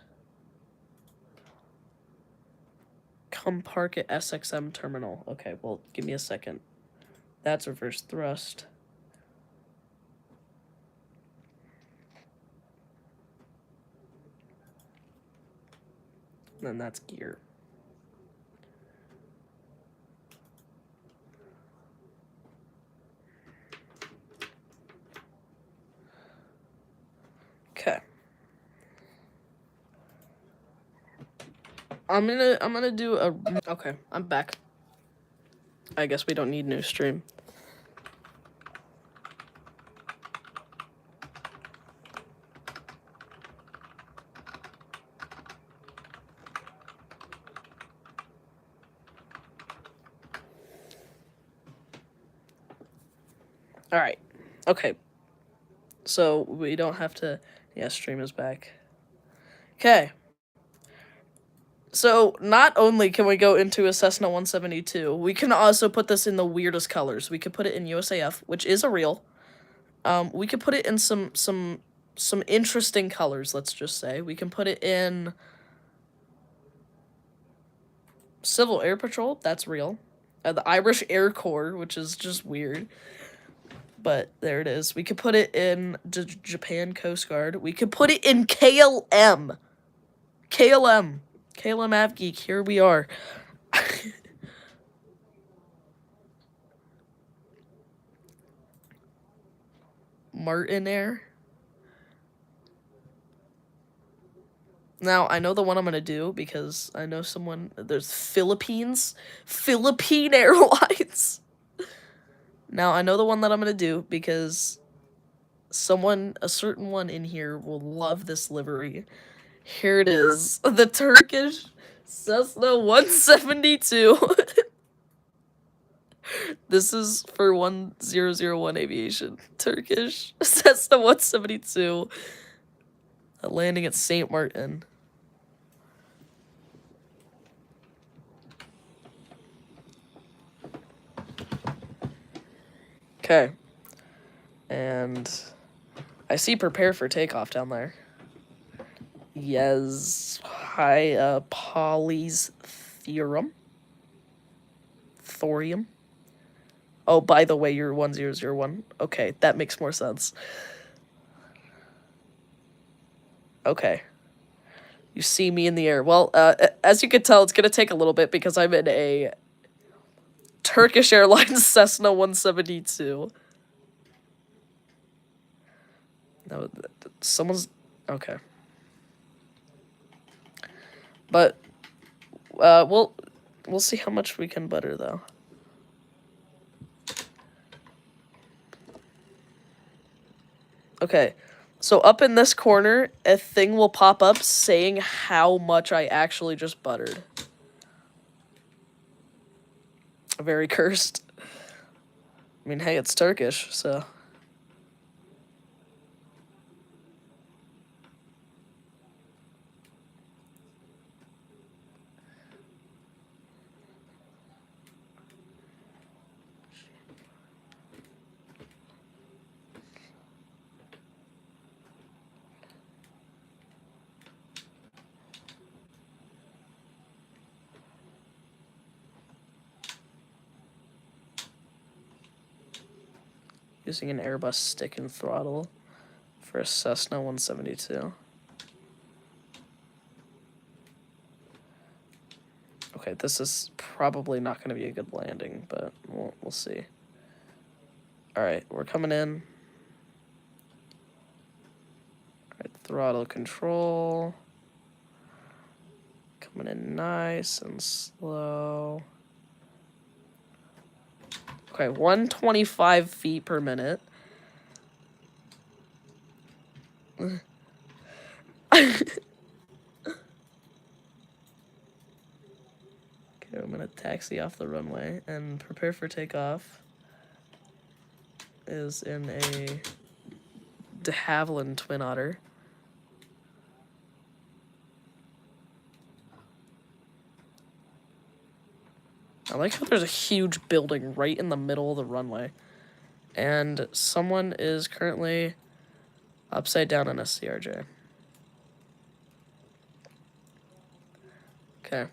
Come park at SXM terminal. Okay, well, give me a second. That's reverse thrust. And then that's gear. Okay. I'm gonna do a. Okay, I'm back. I guess we don't need new stream. All right. Okay. So we don't have to. Yeah, stream is back. Okay. So not only can we go into a Cessna 172, we can also put this in the weirdest colors. We could put it in USAF, which is a real. We could put it in some interesting colors, let's just say. We can put it in Civil Air Patrol, that's real. The Irish Air Corps, which is just weird. But there it is. We could put it in Japan Coast Guard. We could put it in KLM. KLM AvGeek, here we are. Martin Air. Now, I know the one I'm gonna do because I know someone. There's Philippine Airlines. Now, I know the one that I'm gonna do because a certain one in here will love this livery. Here it is. The Turkish Cessna 172. This is for 1001 Aviation. Turkish Cessna 172. Landing at St. Martin. Okay. And I see prepare for takeoff down there. Yes. Hi, Pauli's theorem. Thorium. Oh, by the way, you're 1001. Okay, that makes more sense. Okay. You see me in the air. Well, as you can tell, it's gonna take a little bit because I'm in a Turkish Airlines Cessna 172. No, someone's... Okay. But, we'll see how much we can butter, though. Okay, so up in this corner, a thing will pop up saying how much I actually just buttered. Very cursed. I mean, hey, it's Turkish, so... Using an Airbus stick and throttle for a Cessna 172. Okay, this is probably not going to be a good landing, but we'll see. Alright, we're coming in. Alright, throttle control. Coming in nice and slow. Okay, 125 feet per minute. Okay, I'm gonna taxi off the runway and prepare for takeoff. Is in a de Havilland Twin Otter. I like how there's a huge building right in the middle of the runway. And someone is currently upside down in a CRJ. Okay,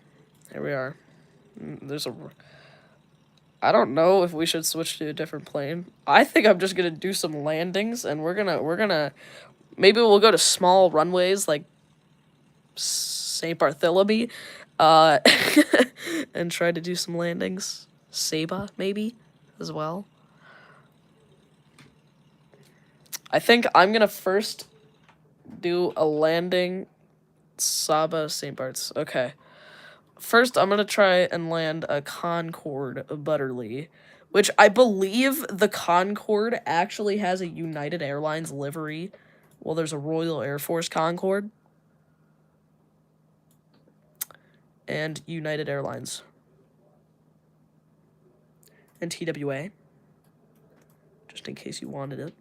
here we are. I don't know if we should switch to a different plane. I think I'm just gonna do some landings, and we're gonna maybe we'll go to small runways like St. Bartholomew, and try to do some landings. Saba, maybe, as well. I think I'm gonna first do a landing Saba, St. Bart's. Okay. First, I'm gonna try and land a Concorde Butterly, which I believe the Concorde actually has a United Airlines livery. Well, there's a Royal Air Force Concorde. And United Airlines. And TWA. Just in case you wanted it.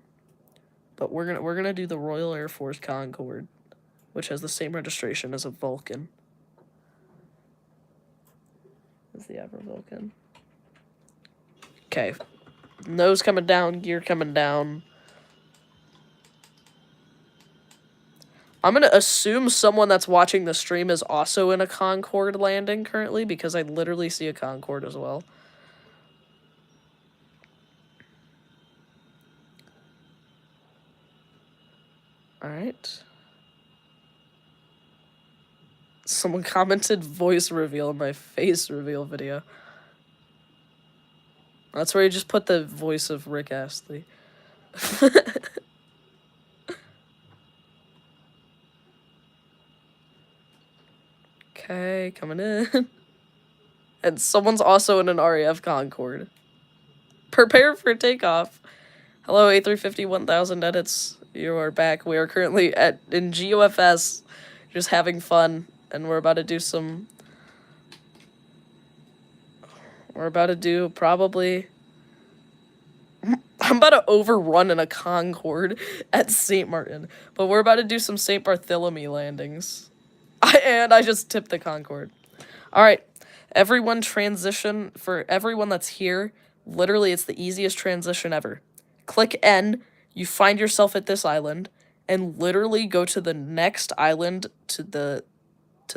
But we're gonna do the Royal Air Force Concorde, which has the same registration as a Vulcan. As the Ever Vulcan. Okay. Nose coming down, gear coming down. I'm going to assume someone that's watching the stream is also in a Concorde landing currently, because I literally see a Concorde as well. Alright. Someone commented voice reveal in my face reveal video. That's where you just put the voice of Rick Astley. Okay, coming in. And someone's also in an RAF Concorde. Prepare for takeoff. Hello, A350 1000 edits. You are back. We are currently in GOFS, just having fun, and we're about to do some... We're about to do probably... I'm about to overrun in a Concorde at St. Martin, but we're about to do some St. Bartholomew landings. And I just tipped the Concorde. Alright, everyone transition. For everyone that's here, literally it's the easiest transition ever. Click N, you find yourself at this island, and literally go to the next island to the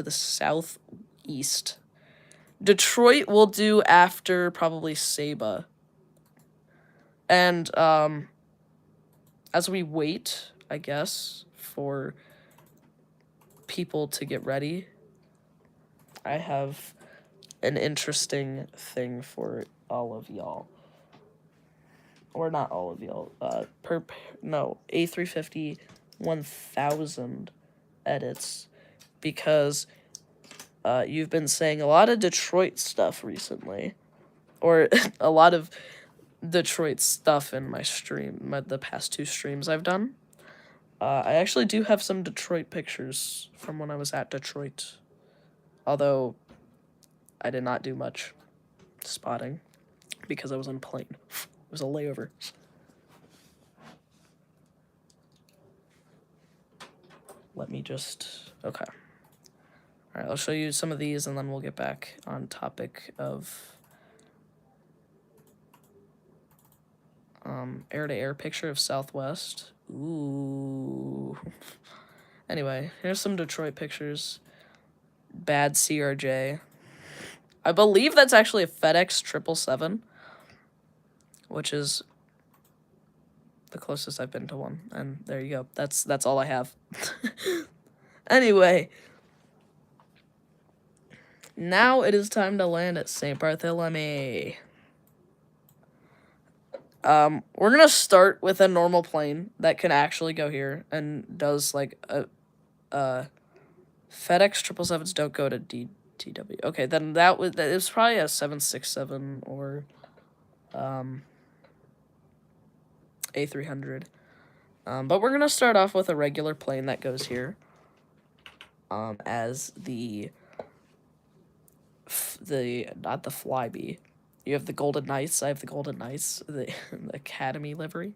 southeast. Detroit will do after probably Saba. And, as we wait, I guess, for people to get ready, I have an interesting thing for all of y'all. Or not all of y'all. A350 1000 edits. Because, you've been saying a lot of Detroit stuff recently. Or a lot of Detroit stuff in my stream, the past 2 streams I've done. I actually do have some Detroit pictures from when I was at Detroit. Although, I did not do much spotting because I was on a plane. It was a layover. Let me just... Okay. Alright, I'll show you some of these and then we'll get back on topic of... air-to-air picture of Southwest. Ooh. Anyway, here's some Detroit pictures. Bad CRJ. I believe that's actually a FedEx 777, which is the closest I've been to one. And there you go. That's all I have. Anyway. Now it is time to land at St. Bartholomew. We're gonna start with a normal plane that can actually go here and does like a FedEx 777s don't go to DTW. Okay, then it was probably a 767 or A300. But we're gonna start off with a regular plane that goes here. As the not the Flybe. You have the Golden Knights. I have the Golden Knights, the Academy livery.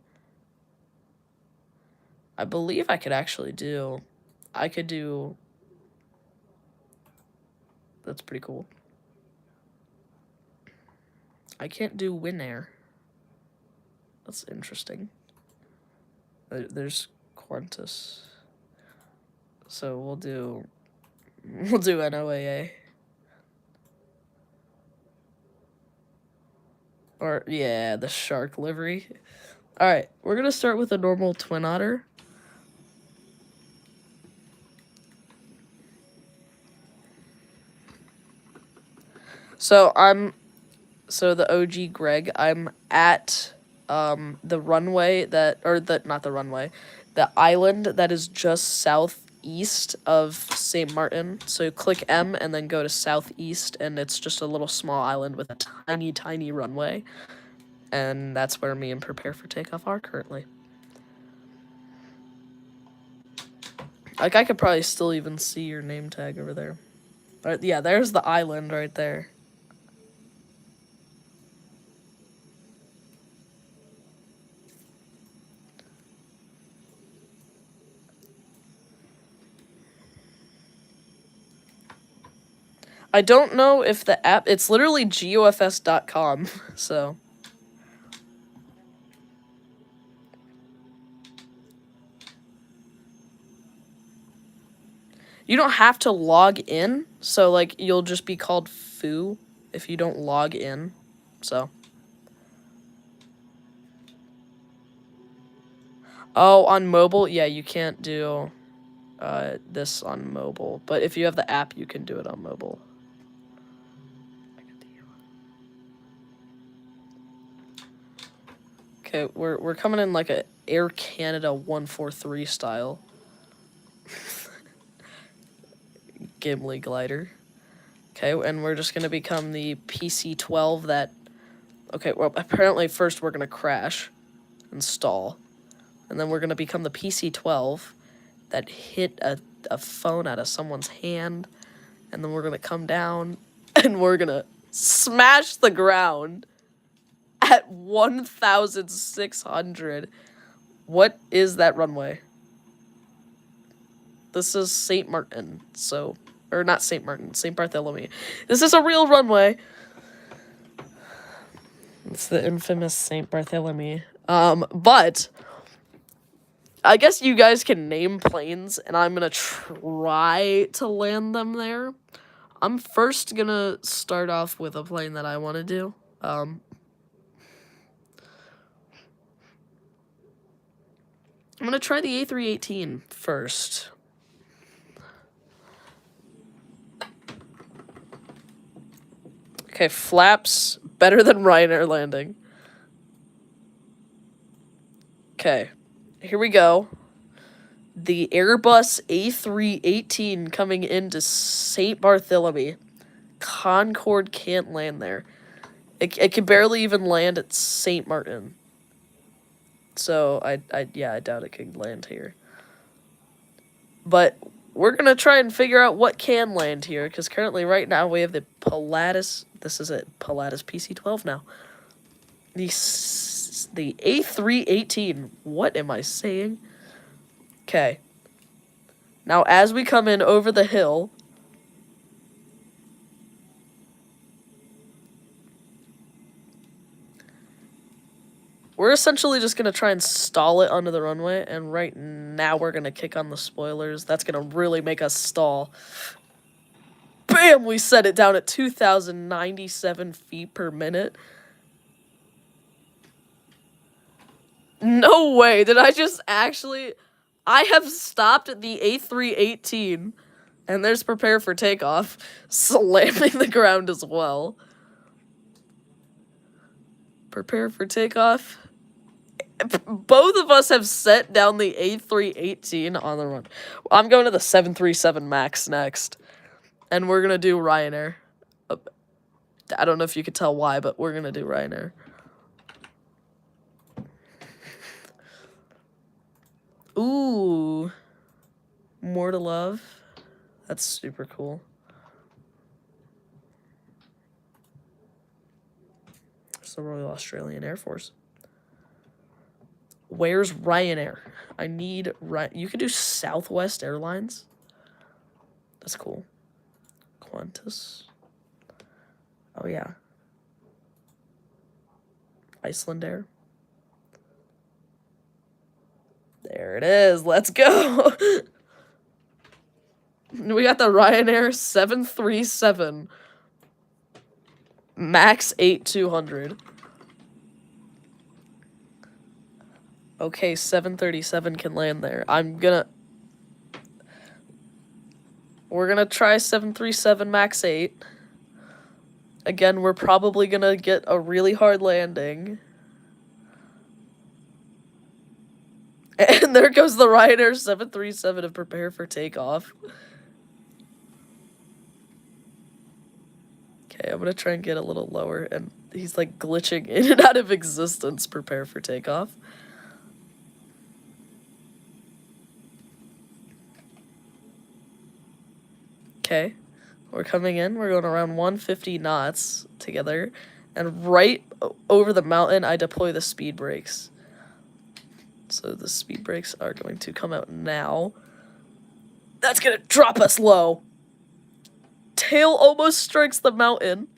I believe I could actually do... I could do... That's pretty cool. I can't do Win Air. That's interesting. There's Qantas. So we'll do NOAA. Or, yeah, the Shark livery. Alright, we're gonna start with a normal Twin Otter. So, the OG Greg, I'm at, the runway the island that is just southeast of St. Martin. So click M and then go to southeast, and it's just a little small island with a tiny, tiny runway. And that's where me and Prepare for Takeoff are currently. Like, I could probably still even see your name tag over there. But yeah, there's the island right there. I don't know if the app... It's literally GOFS.com, so... You don't have to log in, so, like, you'll just be called Foo if you don't log in, so... Oh, on mobile? Yeah, you can't do this on mobile, but if you have the app, you can do it on mobile. Okay, we're coming in like a Air Canada 143 style. Gimli glider. Okay, and we're just gonna become the PC-12 that... Okay, well, apparently first we're gonna crash and stall. And then we're gonna become the PC-12 that hit a phone out of someone's hand. And then we're gonna come down and we're gonna smash the ground at 1,600. What is that runway? This is St. Martin, so... Or not St. Martin, St. Bartholomew. This is a real runway. It's the infamous St. Bartholomew. But... I guess you guys can name planes, and I'm gonna try to land them there. I'm first gonna start off with a plane that I want to do. I'm gonna try the A318 first. Okay, flaps better than Ryanair landing. Okay, here we go. The Airbus A318 coming into St. Bartholomew. Concorde can't land there. It can barely even land at St. Martin. So I doubt it can land here. But we're gonna try and figure out what can land here, because currently right now we have the Pilatus. This is it, Pilatus PC-12 now. The A318. What am I saying? Okay. Now as we come in over the hill, we're essentially just going to try and stall it onto the runway, and right now we're going to kick on the spoilers. That's going to really make us stall. Bam! We set it down at 2,097 feet per minute. No way! Did I just actually... I have stopped the A318, and there's prepare for takeoff, slamming the ground as well. Prepare for takeoff. Both of us have set down the A318 on the run. I'm going to the 737 MAX next. And we're going to do Ryanair. I don't know if you could tell why, but we're going to do Ryanair. Ooh. More to Love. That's super cool. It's the Royal Australian Air Force. Where's Ryanair? I need you could do Southwest Airlines. That's cool. Qantas. Oh yeah. Iceland Air. There it is. Let's go. We got the Ryanair 737 MAX 8200. Okay, 737 can land there. We're gonna try 737 MAX 8. Again, we're probably gonna get a really hard landing. And there goes the Ryanair 737 to prepare for takeoff. Okay, I'm gonna try and get a little lower, and he's like glitching in and out of existence. Prepare for takeoff. Okay, we're coming in. We're going around 150 knots together, and right over the mountain, I deploy the speed brakes. So the speed brakes are going to come out now. That's gonna drop us low. Tail almost strikes the mountain.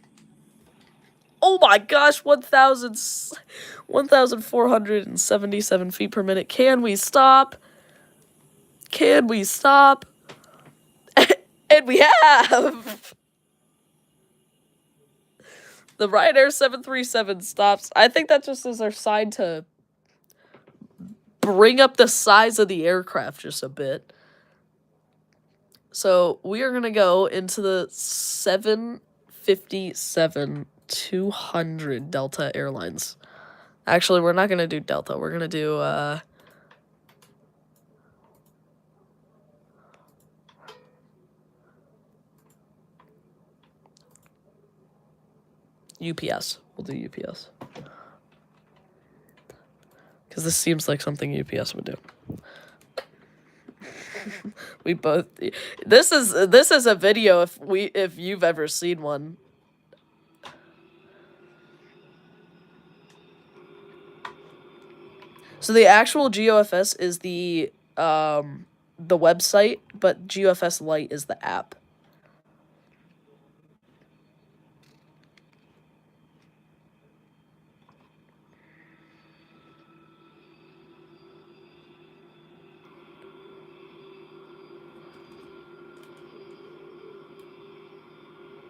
Oh my gosh, 1,477 feet per minute. Can we stop? Can we stop? And we have! The Ryanair 737 stops. I think that just is our sign to bring up the size of the aircraft just a bit. So we are going to go into the 757-200 Delta Airlines. Actually, we're not going to do Delta. We're going to do... UPS. We'll do UPS. Because this seems like something UPS would do. We both. This is a video if you've ever seen one. So the actual GeoFS is the website, but GeoFS Lite is the app.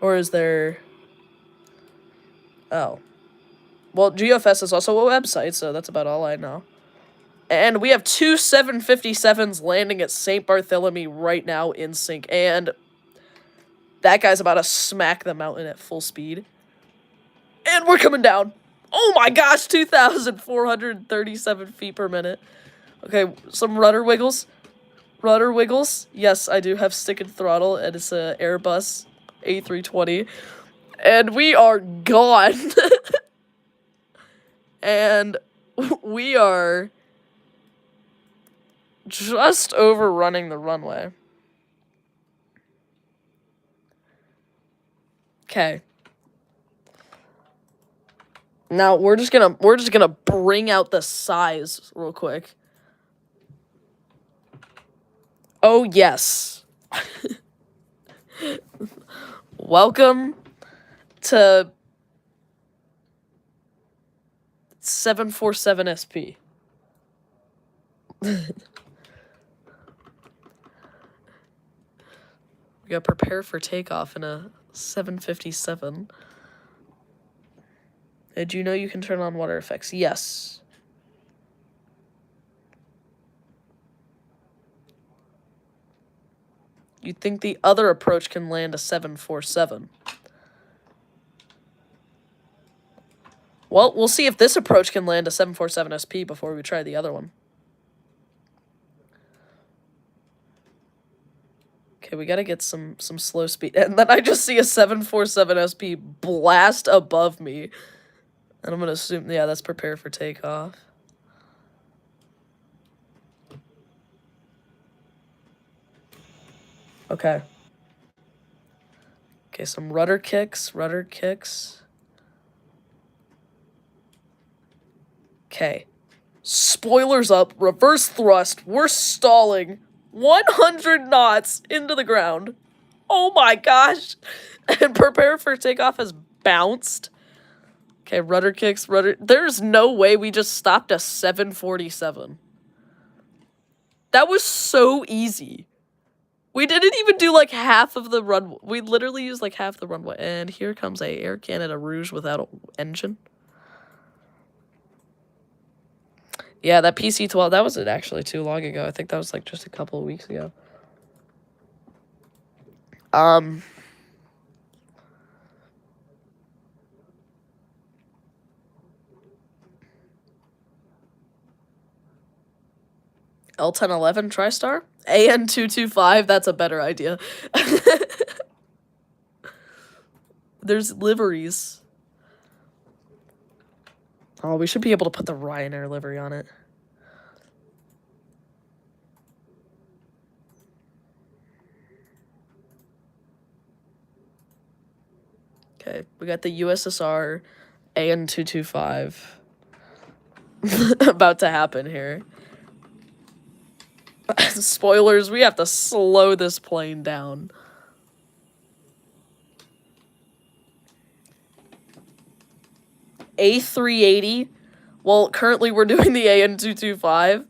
Or is there... Oh. Well, GeoFS is also a website, so that's about all I know. And we have 2 757s landing at St. Bartholomew right now in sync. And that guy's about to smack the mountain at full speed. And we're coming down. Oh my gosh, 2,437 feet per minute. Okay, some rudder wiggles. Rudder wiggles. Yes, I do have stick and throttle, and it's a Airbus A320. And we are gone. And we are just overrunning the runway. Okay. Now we're just gonna bring out the size real quick. Oh yes. Welcome to 747 SP. We gotta prepare for takeoff in a 757. Did you know you can turn on water effects? Yes. You'd think the other approach can land a 747. Well, we'll see if this approach can land a 747 SP before we try the other one. Okay, we gotta get some slow speed. And then I just see a 747 SP blast above me. And I'm gonna assume, yeah, that's prepare for takeoff. Okay. Okay, some rudder kicks, rudder kicks. Okay. Spoilers up, reverse thrust, we're stalling. 100 knots into the ground. Oh my gosh. And prepare for takeoff has bounced. Okay, rudder kicks, rudder. There's no way we just stopped a 747. That was so easy. We didn't even do like half of the runway. We literally used like half the runway. And here comes a Air Canada Rouge without an engine. Yeah, that PC-12, that wasn't actually too long ago. I think that was like just a couple of weeks ago. L1011 TriStar? AN225, that's a better idea. There's liveries. Oh, we should be able to put the Ryanair livery on it. Okay, we got the USSR AN225 about to happen here. Spoilers, we have to slow this plane down. A380. Well, currently we're doing the AN225.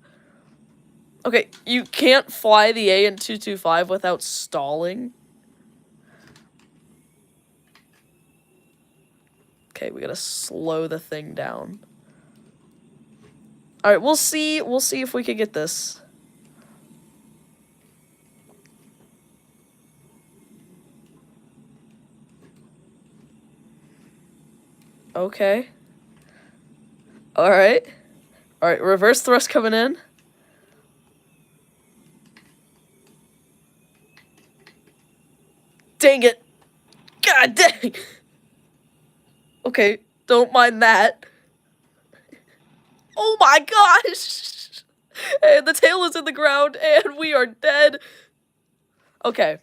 Okay, you can't fly the AN225 without stalling. Okay, we gotta slow the thing down. Alright, we'll see if we can get this. Okay. Alright. Alright, reverse thrust coming in. Dang it. God dang. Okay, don't mind that. Oh my gosh! And the tail is in the ground, and we are dead. Okay.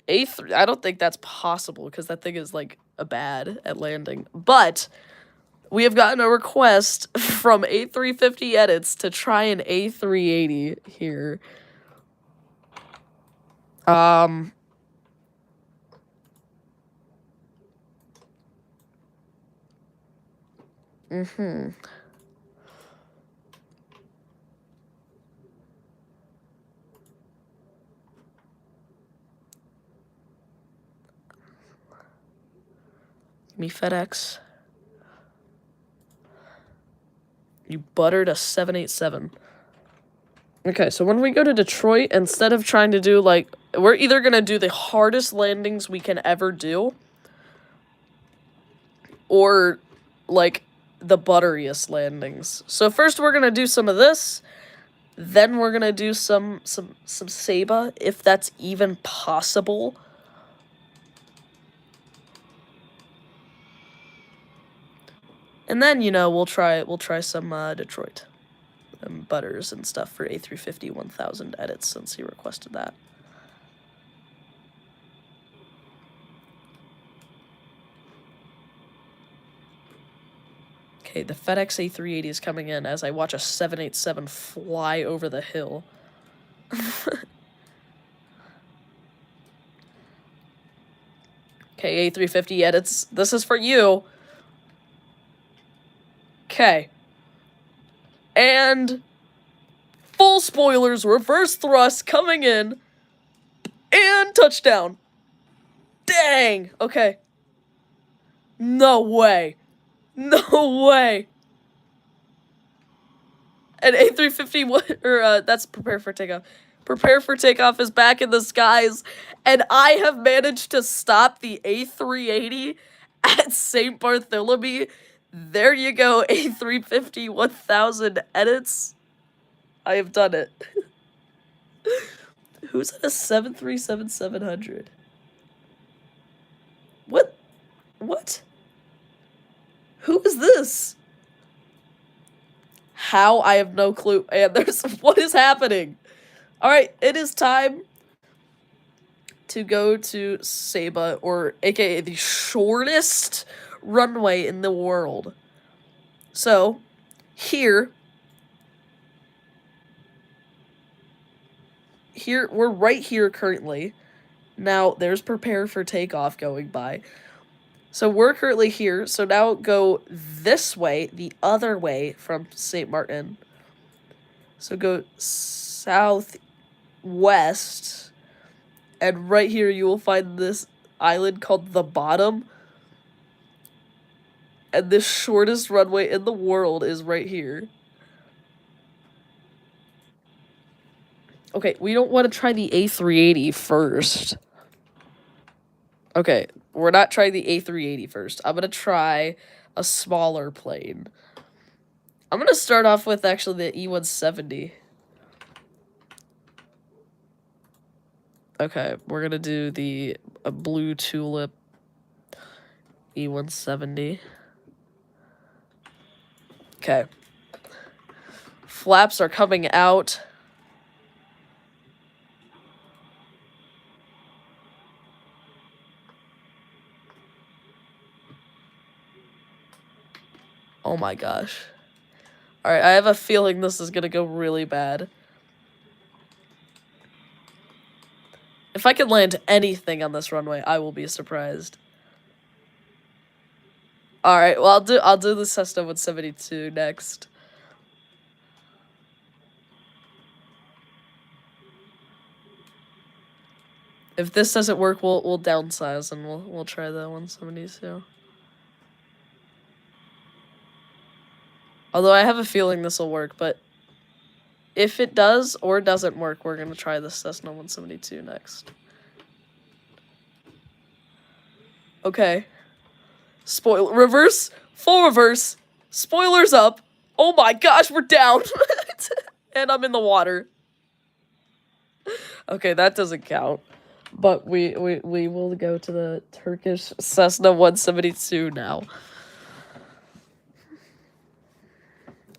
A3, I don't think that's possible, because that thing is, like, bad at landing. But we have gotten a request from A350 Edits to try an A380 here. Give me FedEx. You buttered a 787. Okay, so when we go to Detroit, instead of trying to do, like, we're either gonna do the hardest landings we can ever do, or, like, the butteriest landings. So first we're gonna do some of this, then we're gonna do some Saba, if that's even possible. And then, you know, we'll try some Detroit and butters and stuff for A350 1000 edits, since he requested that. Okay, the FedEx A380 is coming in as I watch a 787 fly over the hill. Okay, A350 edits. This is for you. Okay. And full spoilers, reverse thrust coming in. And touchdown. Dang. Okay. No way. No way. And A350, or that's prepare for takeoff. Prepare for takeoff is back in the skies, and I have managed to stop the A380 at St. Bartholomew. There you go, A350 1000 edits. I have done it. Who's at a 737-700? What? What? Who is this? How? I have no clue. And what is happening? Alright, it is time to go to Saba, or aka the shortest runway in the world. So, here, we're right here currently. Now, there's prepare for takeoff going by. So we're currently here, so now go this way, the other way from St. Martin. So go southwest, and right here you will find this island called the Bottom. And the shortest runway in the world is right here. Okay, we don't want to try the A380 first. Okay, we're not trying the A380 first. I'm going to try a smaller plane. I'm going to start off with, actually, the E170. Okay, we're going to do the Blue Tulip E170. Okay. Flaps are coming out. Oh my gosh. Alright, I have a feeling this is gonna go really bad. If I can land anything on this runway, I will be surprised. Alright, well I'll do the Cessna 172 next. If this doesn't work, we'll downsize and we'll try the 172. Although I have a feeling this will work, but if it does or doesn't work, we're going to try the Cessna 172 next. Okay. Spoiler. Reverse. Full reverse. Spoilers up. Oh my gosh, we're down. And I'm in the water. Okay, that doesn't count. But we will go to the Turkish Cessna 172 now.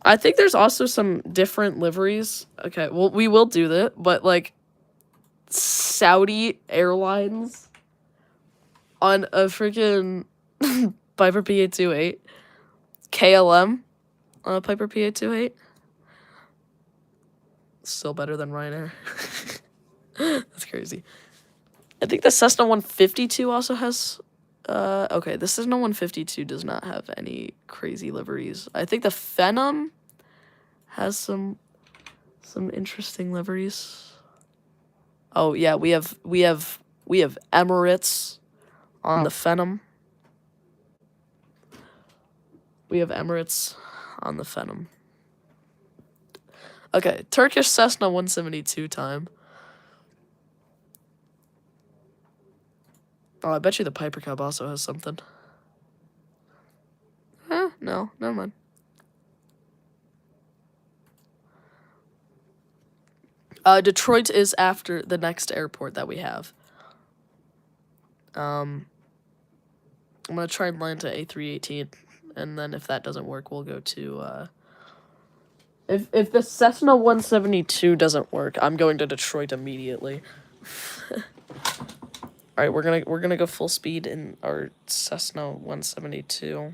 I think there's also some different liveries. Okay, well, we will do that, but like Saudi Airlines on a freaking Piper PA-28, KLM on a Piper PA-28. Still better than Ryanair. That's crazy. I think the Cessna 152 also has. Okay, the Cessna 152 does not have any crazy liveries. I think the Phenom has some interesting liveries. Oh yeah, we have Emirates on the Phenom. We have Emirates on the Phenom. Okay, Turkish Cessna 172 time. Oh, I bet you the Piper Cub also has something. No, never mind. Detroit is after the next airport that we have. I'm gonna try and land to A318, and then if that doesn't work, we'll go to, If the Cessna 172 doesn't work, I'm going to Detroit immediately. All right, we're gonna go full speed in our Cessna 172.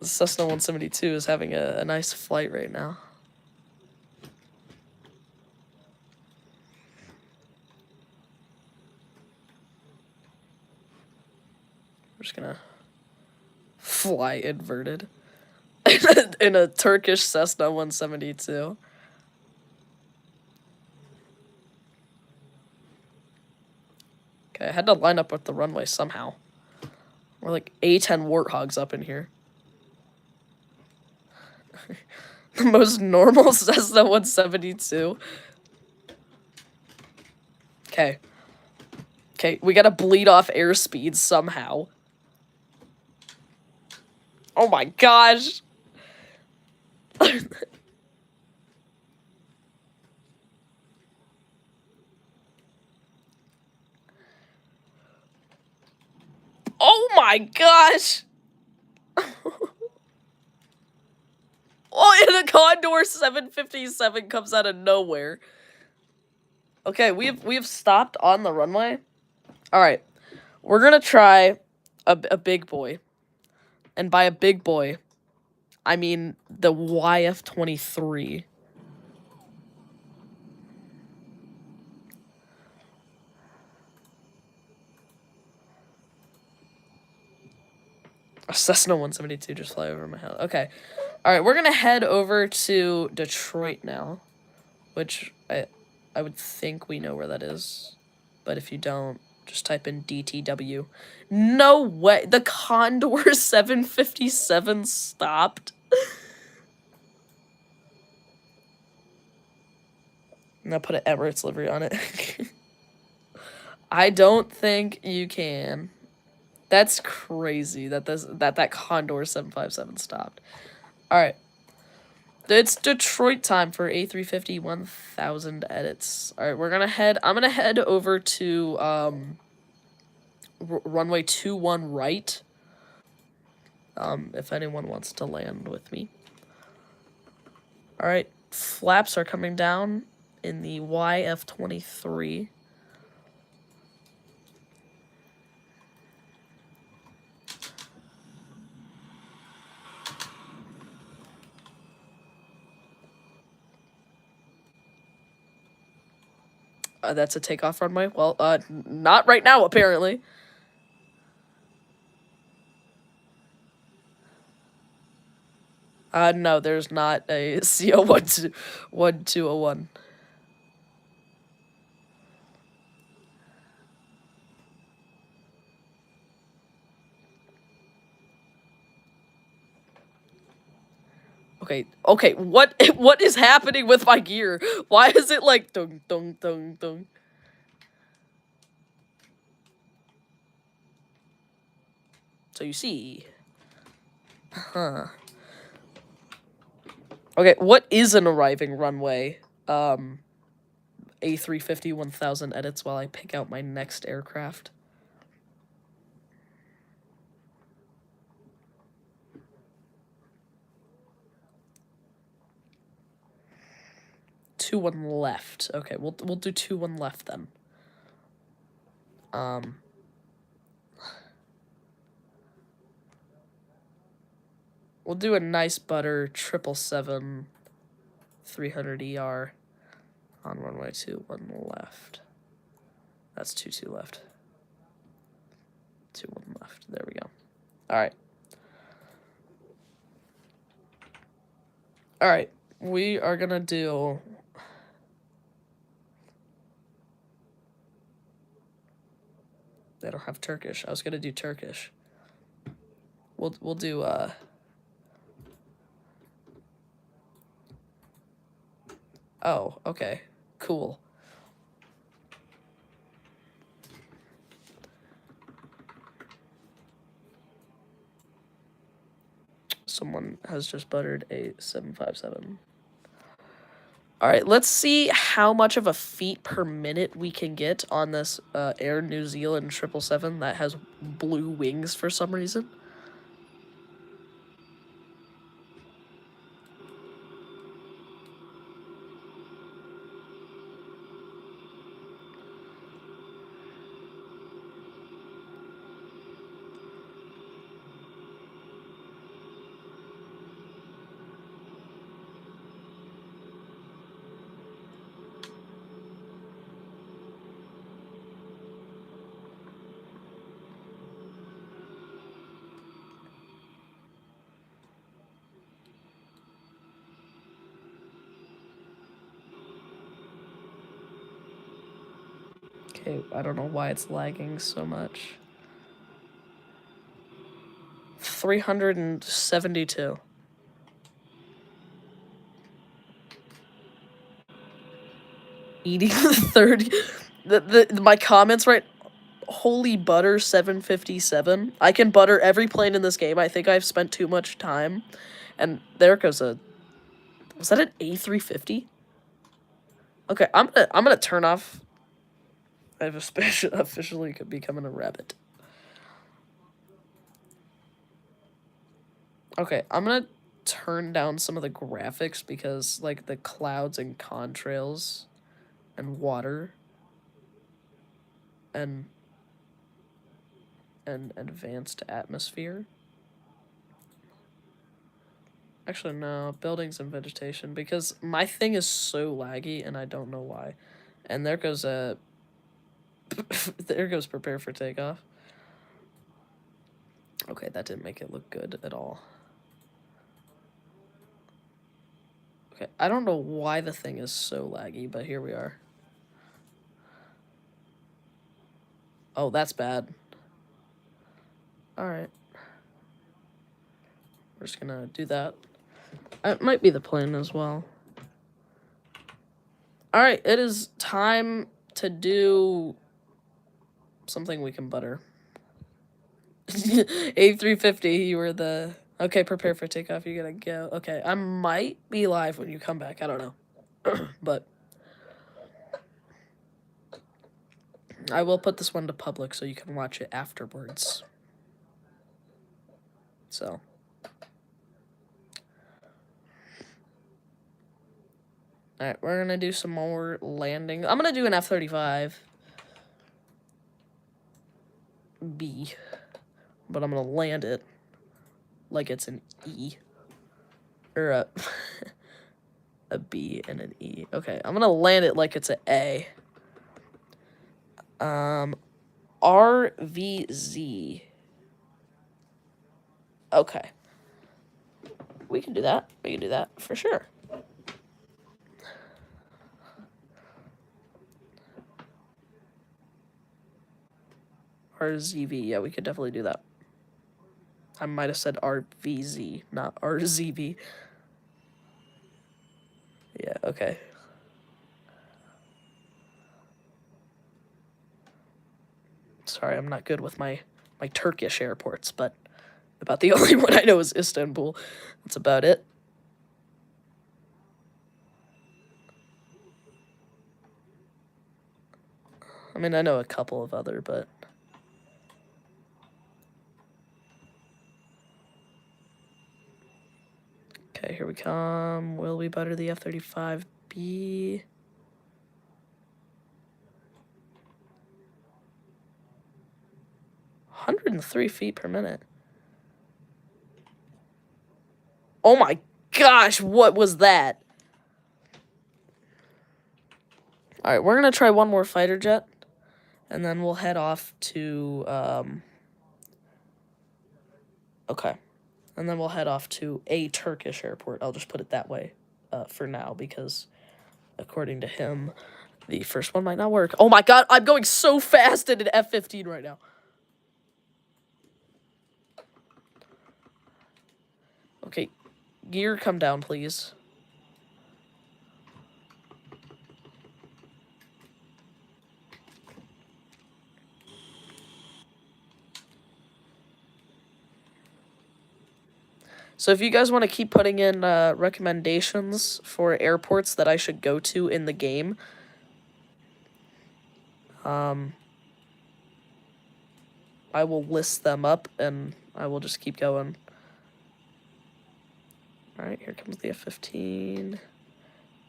The Cessna 172 is having a nice flight right now. We're just gonna fly inverted in a Turkish Cessna 172. Okay, I had to line up with the runway somehow. We're like A-10 warthogs up in here. The most normal Cessna 172. Okay. Okay, we gotta bleed off airspeed somehow. Oh my gosh! Oh my gosh! Oh, and a Condor 757 comes out of nowhere. Okay, we've stopped on the runway. All right, we're gonna try a big boy, and by a big boy, I mean the YF-23. A Cessna 172 just fly over my house. Okay, all right, we're gonna head over to Detroit now, which I would think we know where that is, but if you don't, just type in DTW. No way! The Condor 757 stopped? I'm gonna put an Emirates livery on it. I don't think you can. That's crazy that that Condor 757 stopped. Alright. It's Detroit time for A350 1000 edits. Alright, I'm gonna head over to, runway 21 right. If anyone wants to land with me. Alright, flaps are coming down in the YF-23. That's a takeoff runway? Well, not right now, apparently. No, there's not a CO1201. Okay, what is happening with my gear? Why is it like dung dung dung dung? So you see. Huh. Okay, what is an arriving runway? A350 1000 edits while I pick out my next aircraft. Two one left. Okay, we'll do 2-1 left then. We'll do a nice butter 777 300 ER on runway 21 left. That's 22 left. 21 left. There we go. All right. All right. We are gonna do. They don't have Turkish. I was gonna do Turkish. We'll do Oh, okay. Cool. Someone has just buttered a 757. All right, let's see how much of a feet per minute we can get on this Air New Zealand 777 that has blue wings for some reason. Okay, I don't know why it's lagging so much. 372. Eating the 30. My comments right. Holy butter 757. I can butter every plane in this game. I think I've spent too much time. And there goes a. Was that an A350? Okay, I'm gonna turn off. I've officially becoming a rabbit. Okay, I'm gonna turn down some of the graphics because like the clouds and contrails and water and advanced atmosphere. Actually, no, buildings and vegetation, because my thing is so laggy and I don't know why. And there goes a... there goes prepare for takeoff. Okay, that didn't make it look good at all. Okay, I don't know why the thing is so laggy, but here we are. Oh, that's bad. Alright. We're just gonna do that. It might be the plane as well. Alright, it is time to do something we can butter. A350, you were the... Okay, prepare for takeoff, you gotta go. Okay, I might be live when you come back, I don't know. But... I will put this one to public so you can watch it afterwards. So... Alright, we're gonna do some more landing. I'm gonna do an F-35. B. But I'm gonna land it like it's an E. Or a... a B and an E. Okay, I'm gonna land it like it's an A. RVZ. Okay. We can do that. We can do that for sure. RZV. Yeah, we could definitely do that. I might have said RVZ, not RZV. Yeah, okay. Sorry, I'm not good with my Turkish airports, but about the only one I know is Istanbul. That's about it. I mean, I know a couple of other, but... Okay, here we come. Will we butter the F-35B? $103 feet per minute. Oh my gosh, what was that? Alright, we're gonna try one more fighter jet, and then we'll head off to, okay. And then we'll head off to a Turkish airport. I'll just put it that way for now, because according to him, the first one might not work. Oh my god, I'm going so fast in an F-15 right now. Okay, gear, come down, please. So if you guys want to keep putting in recommendations for airports that I should go to in the game, I will list them up, and I will just keep going. Alright, here comes the F-15.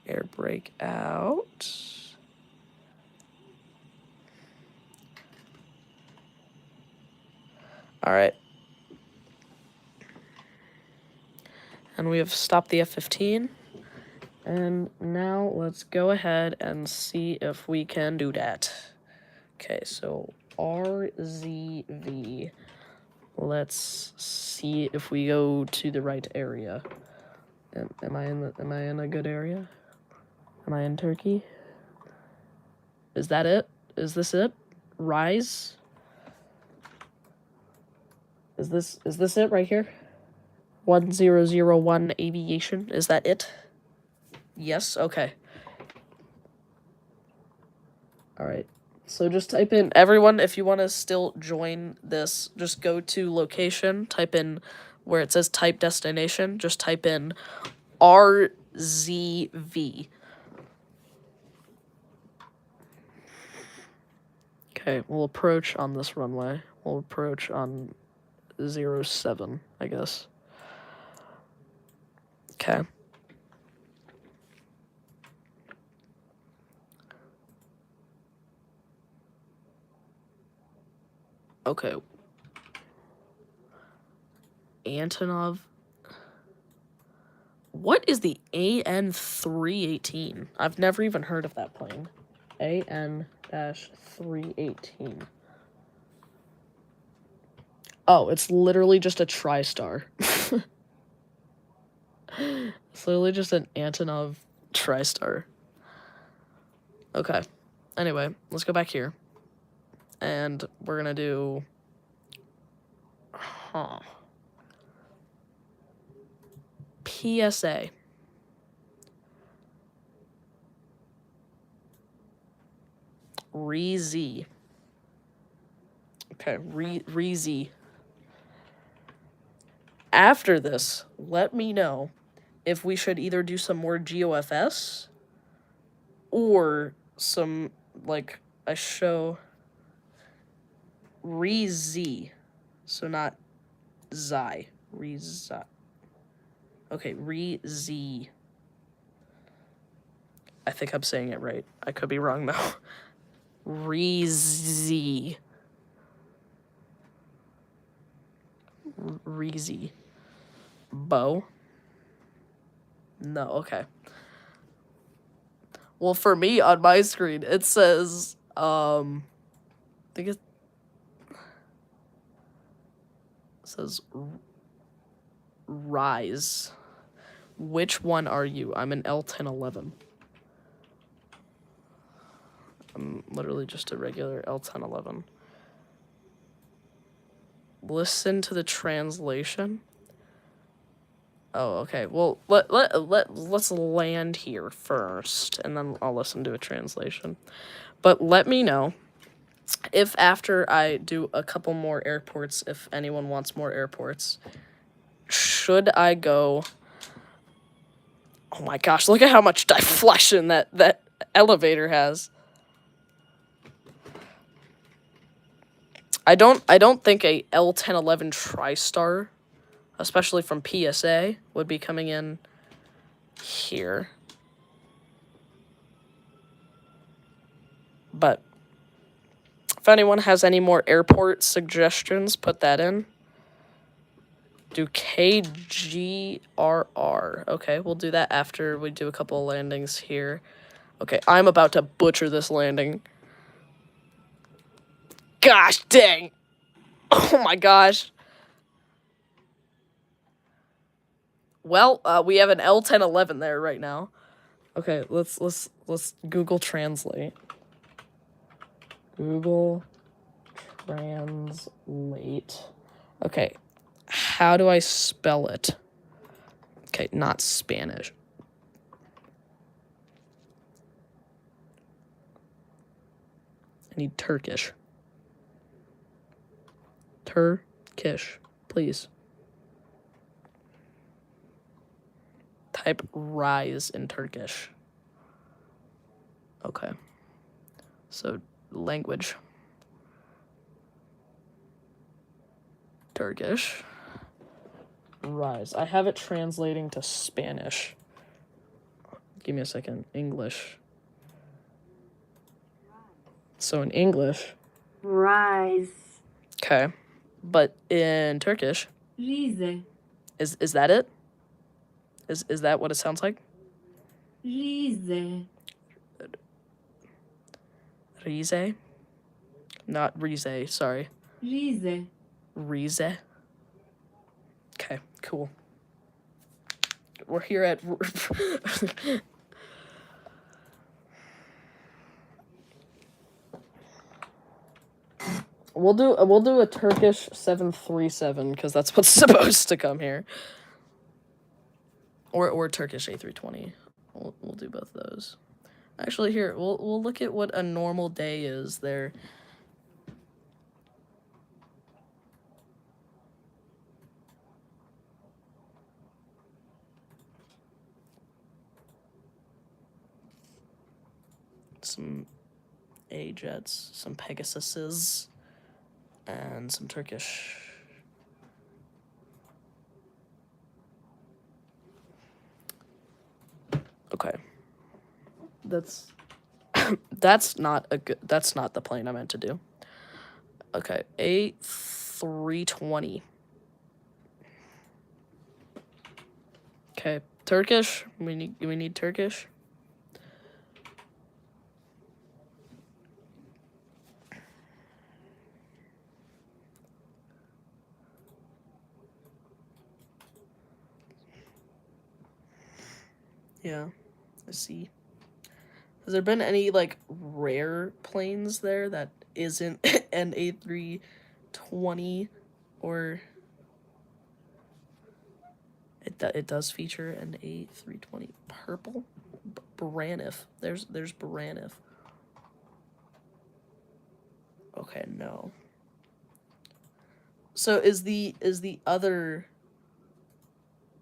Air brake out. Alright. And we have stopped the F-15. And now let's go ahead and see if we can do that. Okay, so RZV. Let's see if we go to the right area. Am I in a good area? Am I in Turkey? Is that it? Is this it? Rise? Is this it right here? 1001 Aviation. Is that it? Yes, okay. Alright. So just type in, everyone, if you want to still join this, just go to location, type in where it says type destination, just type in RZV. Okay, we'll approach on this runway. We'll approach on 07, I guess. Okay. Okay. Antonov. What is the AN-318? I've never even heard of that plane. AN-318. Oh, it's literally just a TriStar. It's literally just an Antonov TriStar. Okay. Anyway, let's go back here. And we're gonna do... PSA. Re-Z. Okay, Re-Z. After this, let me know if we should either do some more GOFS or some, like, a show Re-Z. So not Zai. Re-Z. Okay, Re-Z. I think I'm saying it right. I could be wrong, though. Re-Z. Re-Z. Bo? No, okay. Well, for me, on my screen, it says, I think it says Rise. Which one are you? I'm an L1011. I'm literally just a regular L1011. Listen to the translation. Oh, okay. Well, let's land here first, and then I'll listen to a translation. But let me know if after I do a couple more airports, if anyone wants more airports, should I go... Oh my gosh, look at how much deflection that elevator has. I don't think a L1011 TriStar, especially from PSA, would be coming in here. But if anyone has any more airport suggestions, put that in. Do KGRR. Okay, we'll do that after we do a couple of landings here. Okay, I'm about to butcher this landing. Gosh dang. Oh my gosh. Well, we have an L1011 there right now. Okay, let's Google Translate. Google Translate. Okay, how do I spell it? Okay, not Spanish. I need Turkish. Turkish, please. Type rise in Turkish. Okay. So, language. Turkish. Rise. I have it translating to Spanish. Give me a second. English. So in English. Rise. Okay. But in Turkish. Rize. Is that it? Is that what it sounds like? Rize. Rize? Not Rize, sorry. Rize. Rize. Okay, cool. We're here at... We'll do a Turkish 737 because that's what's supposed to come here. Or Turkish A320. We'll do both those. Actually, here we'll look at what a normal day is there. Some A-jets, some Pegasuses, and some Turkish. Okay. That's not the plane I meant to do. Okay, A320. Okay, Turkish. We need Turkish. Yeah, I see. Has there been any, like, rare planes there that isn't an A320 or... It does feature an A320 purple? Braniff. There's Braniff. Okay, no. So is the other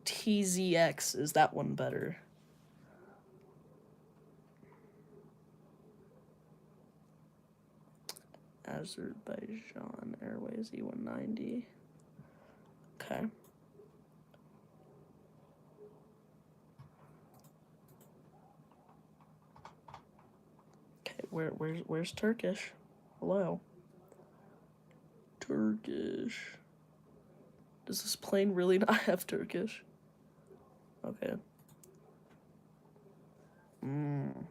TZX, is that one better? Azerbaijan Airways E190. Okay. Okay, where's Turkish? Hello. Turkish. Does this plane really not have Turkish? Okay.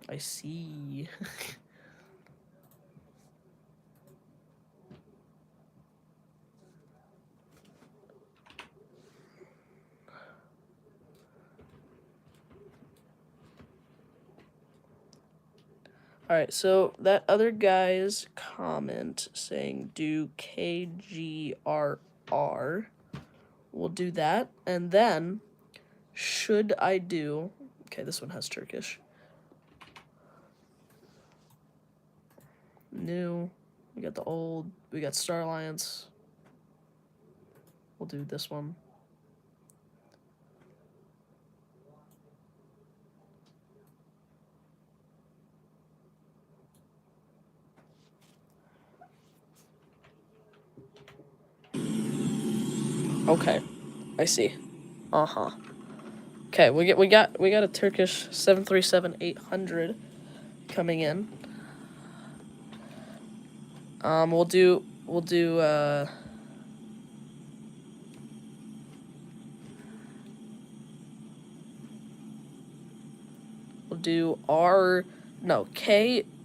I see. Alright, so that other guy's comment saying do KGRR, we'll do that, and then should I do... Okay, this one has Turkish. New. We got the old. We got Star Alliance. We'll do this one. Okay, I see. Okay, we got a Turkish 737-800 coming in. We'll do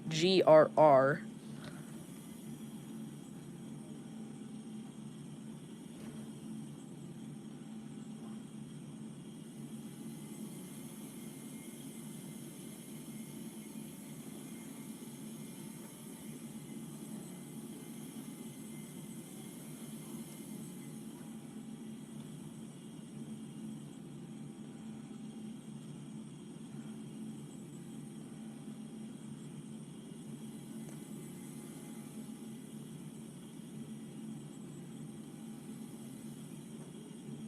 KGRR.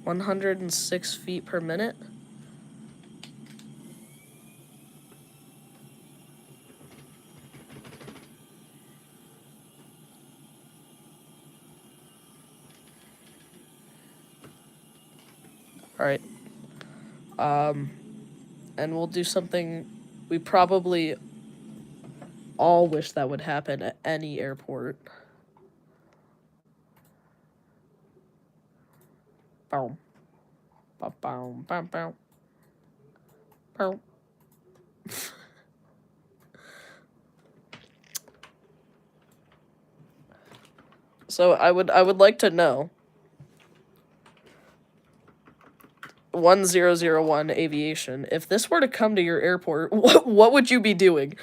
(106 feet per minute). All right. And we'll do something we probably all wish that would happen at any airport. Boom. Boom. Boom. Boom. Boom. So I would like to know. 1001 Aviation. If this were to come to your airport, what would you be doing?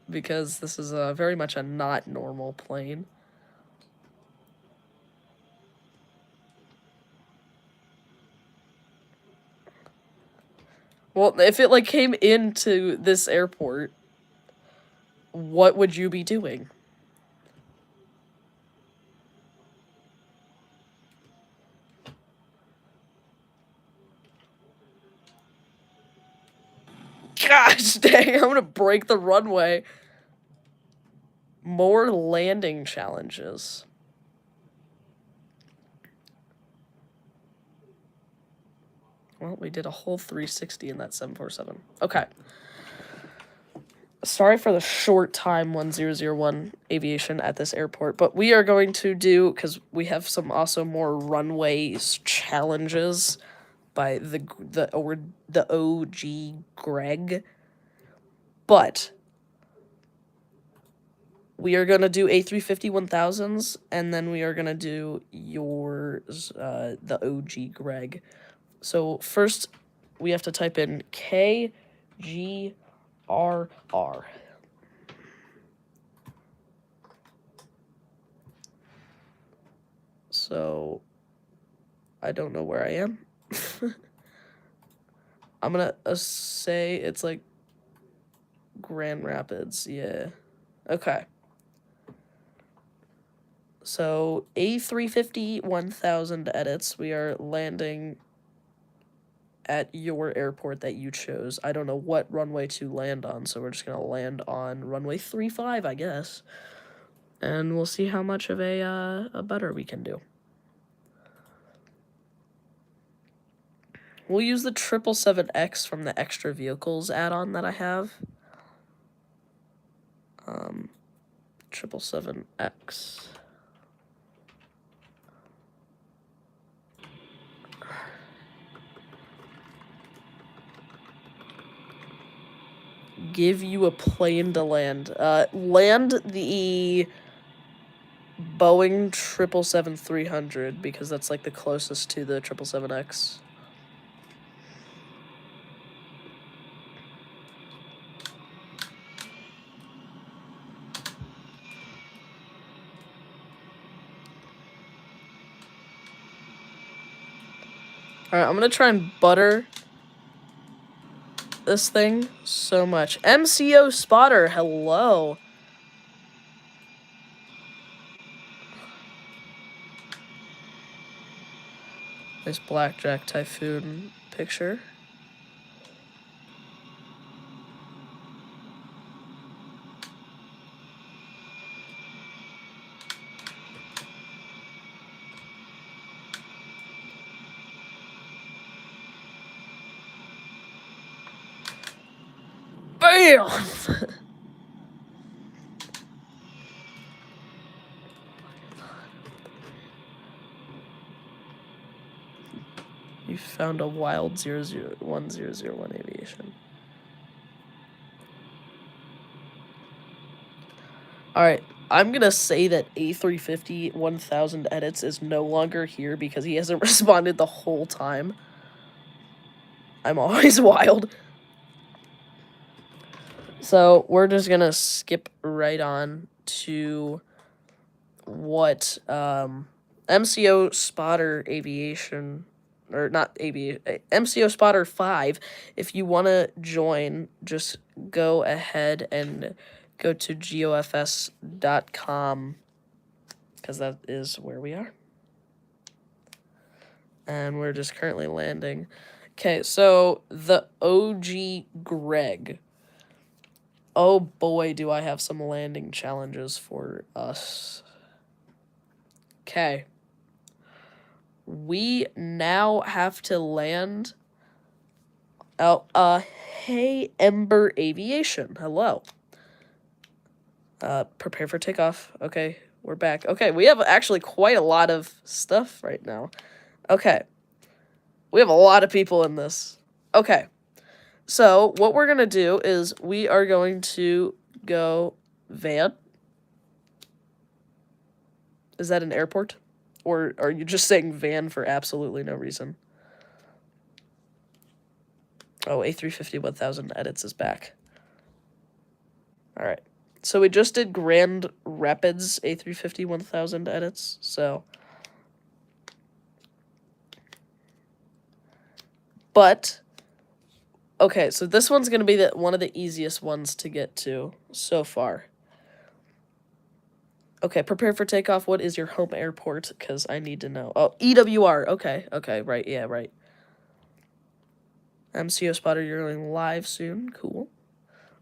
Because this is very much a not normal plane. Well, if it, like, came into this airport, what would you be doing? Gosh dang, I'm gonna break the runway. More landing challenges. Well, we did a whole 360 in that 747. Okay. Sorry for the short time 1001 Aviation at this airport, but we are going to do, because we have some also more runways challenges by the OG Greg. But we are going to do A350-1000s, and then we are going to do yours, the OG Greg. So first, we have to type in KGRR. So, I don't know where I am. I'm gonna say it's like Grand Rapids, yeah. Okay. So, A350-1000 edits, we are landing at your airport that you chose. I don't know what runway to land on, so we're just gonna land on runway 35, I guess. And we'll see how much of a butter we can do. We'll use the 777X from the extra vehicles add-on that I have. 777X. Give you a plane to land. Land the Boeing 777-300 because that's like the closest to the 777X. Alright, I'm gonna try and butter this thing so much. MCO Spotter, hello. Nice Blackjack Typhoon picture. Bam! You found a wild 1001 aviation. Alright, I'm gonna say that A350 1000 edits is no longer here because he hasn't responded the whole time. I'm always wild. So we're just gonna skip right on to what MCO Spotter Aviation, or not MCO Spotter 5. If you want to join, just go ahead and go to gofs.com because that is where we are. And we're just currently landing. Okay, so the OG Greg. Oh boy, do I have some landing challenges for us. Okay. We now have to land. Oh, hey, Ember Aviation. Hello. Prepare for takeoff. Okay, we're back. Okay, we have actually quite a lot of stuff right now. Okay. We have a lot of people in this. Okay. So, what we're going to do is we are going to go van. Is that an airport? Or are you just saying van for absolutely no reason? Oh, A350 1000 edits is back. Alright. So we just did Grand Rapids A350 1000 edits, so... But... Okay, so this one's going to be one of the easiest ones to get to so far. Okay, prepare for takeoff. What is your home airport? Because I need to know. Oh, EWR. Okay, right, yeah, right. MCO Spotter, you're going live soon. Cool.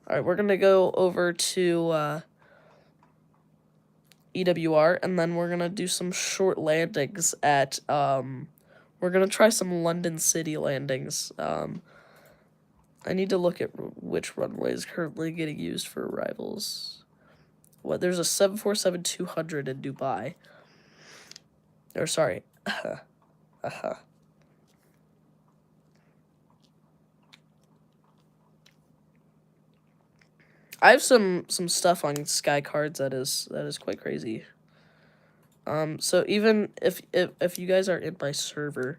All right, we're going to go over to EWR, and then we're going to do some short landings at, we're going to try some London City landings. I need to look at which runway is currently getting used for arrivals. What, there's a 747-200 in Dubai. Or, sorry. I have some stuff on Sky Cards that is quite crazy. So even if you guys are in my server,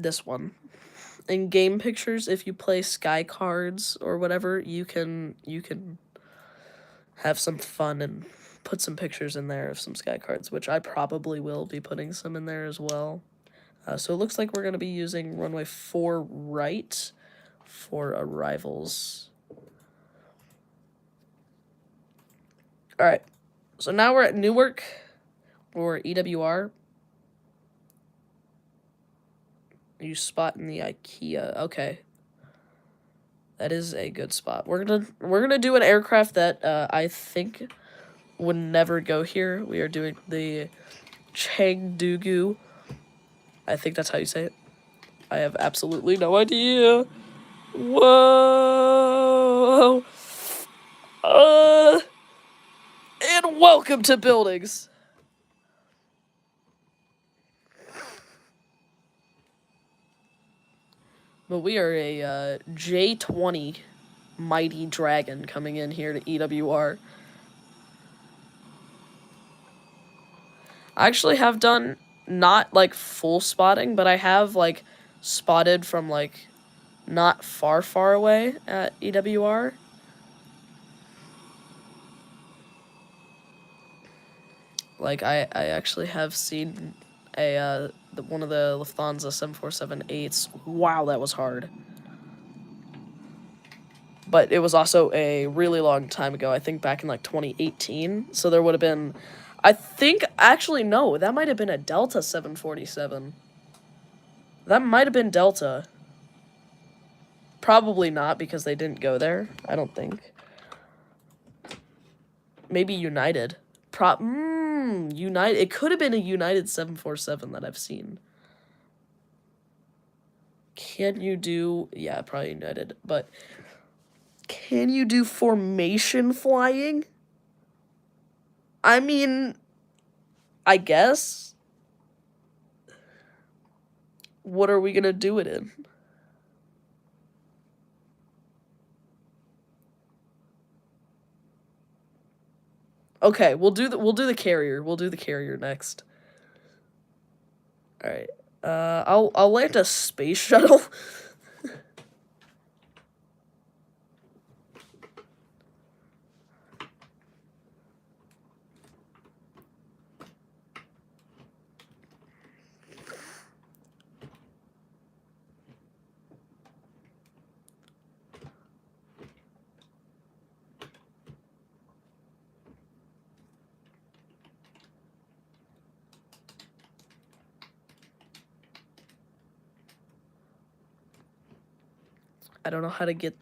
this one, in game pictures, if you play Sky Cards or whatever, you can have some fun and put some pictures in there of some Sky Cards, which I probably will be putting some in there as well. So it looks like we're going to be using runway 4 right for arrivals. Alright, so now we're at Newark, or EWR. You spot in the IKEA. Okay. That is a good spot. We're gonna do an aircraft that I think would never go here. We are doing the Chengdu. I think that's how you say it. I have absolutely no idea. Whoa. And welcome to buildings. But we are a J-20 Mighty Dragon coming in here to EWR. I actually have done not like full spotting, but I have like spotted from like not far away at EWR. Like, I actually have seen one of the Lufthansa 747-8s. Wow, that was hard. But it was also a really long time ago. I think back in like 2018. So there would have been, I think, actually no, that might have been a Delta 747. That might have been Delta. Probably not because they didn't go there, I don't think. Maybe United. United. It could have been a United 747 that I've seen. Can you do, yeah, probably United, but can you do formation flying? I mean, I guess. What are we gonna do it in? Okay, we'll do the carrier. We'll do the carrier next. All right. I'll land a space shuttle. I don't know how to get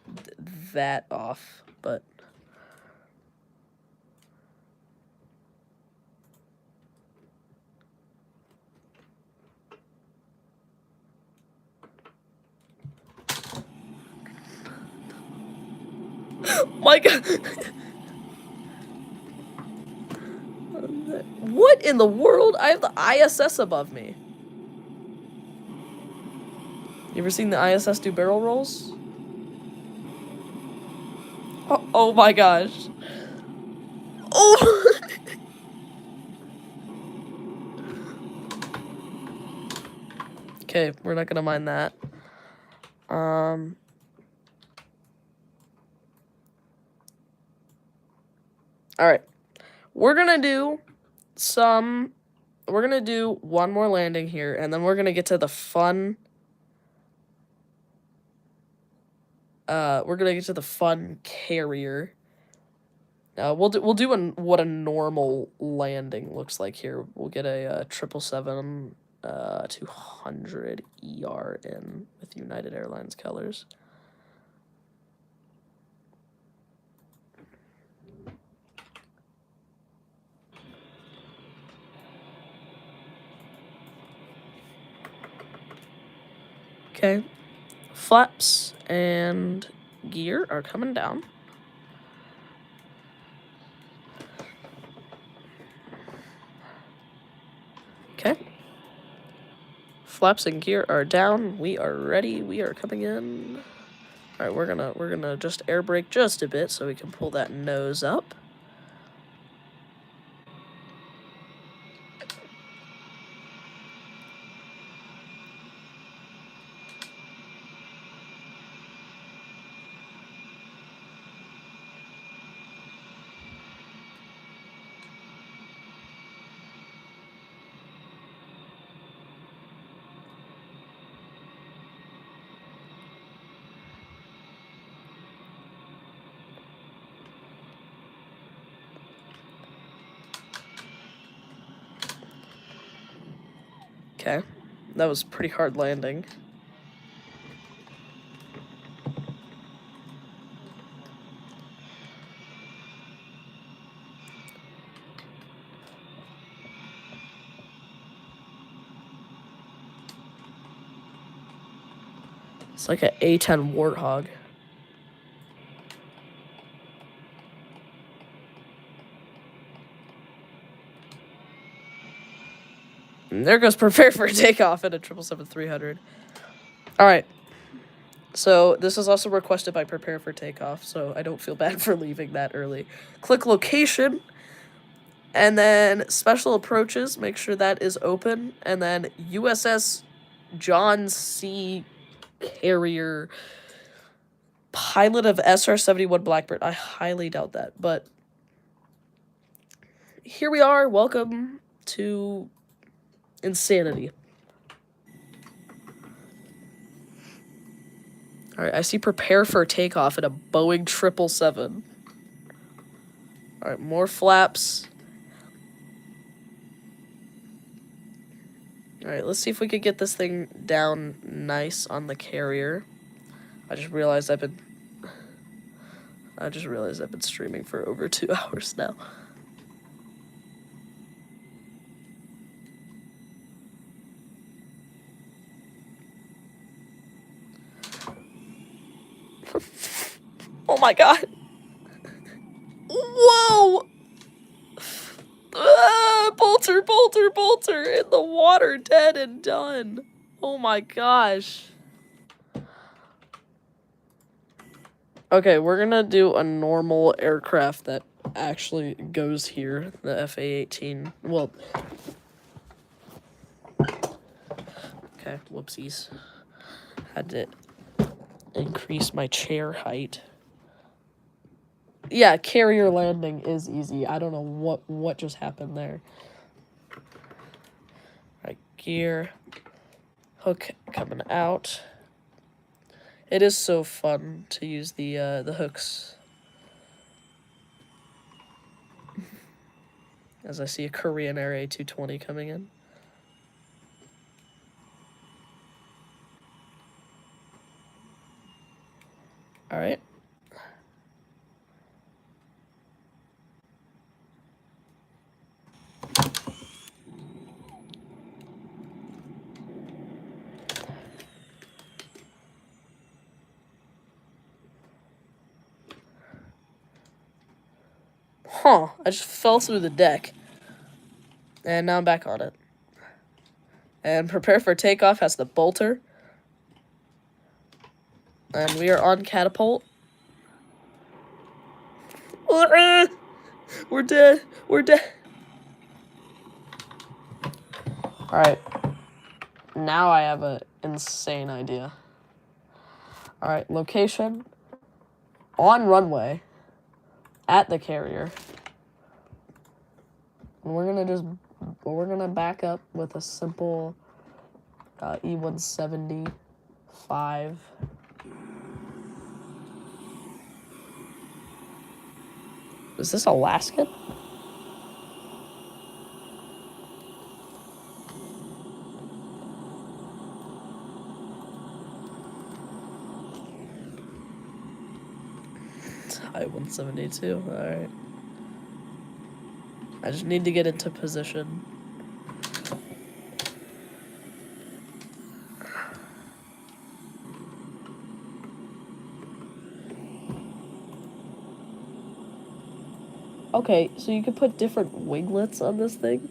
that off, but my God. What in the world? I have the ISS above me. You ever seen the ISS do barrel rolls? Oh my gosh. Oh! Okay, we're not gonna mind that. Alright. We're gonna do one more landing here, and then we're gonna get to the fun. We're gonna get to the fun carrier. We'll do what a normal landing looks like here. We'll get a 777 200 ER in with United Airlines colors. Okay, flaps and gear are coming down. Okay. Flaps and gear are down. We are ready. We are coming in. All right, we're gonna just air brake just a bit so we can pull that nose up. Okay, that was pretty hard landing. It's like an A-10 Warthog. And there goes prepare for takeoff at a 777-300. All right. So this is also requested by prepare for takeoff, so I don't feel bad for leaving that early. Click location, and then special approaches, make sure that is open, and then USS John C. Carrier, pilot of SR-71 Blackbird. I highly doubt that, but here we are. Welcome to insanity. Alright, I see prepare for takeoff in a Boeing 777. Alright, more flaps. Alright, let's see if we could get this thing down nice on the carrier. I just realized I've been streaming for over 2 hours now. Oh my god. Whoa! Bolter, bolter, bolter in the water, dead and done. Oh my gosh. Okay, we're gonna do a normal aircraft that actually goes here, the FA-18. Well, okay, whoopsies. Had to increase my chair height. Yeah, carrier landing is easy. I don't know what just happened there. Right, gear. Hook coming out. It is so fun to use the hooks. As I see a Korean Air A220 coming in. All right. Huh, I just fell through the deck. And now I'm back on it. And prepare for takeoff has the bolter. And we are on catapult. We're dead. We're dead. Alright. Now I have an insane idea. Alright, location. On runway. At the carrier. And we're gonna back up with a simple E-175. Is this Alaskan? It's I-172, alright. I just need to get into position. Okay, so you could put different winglets on this thing?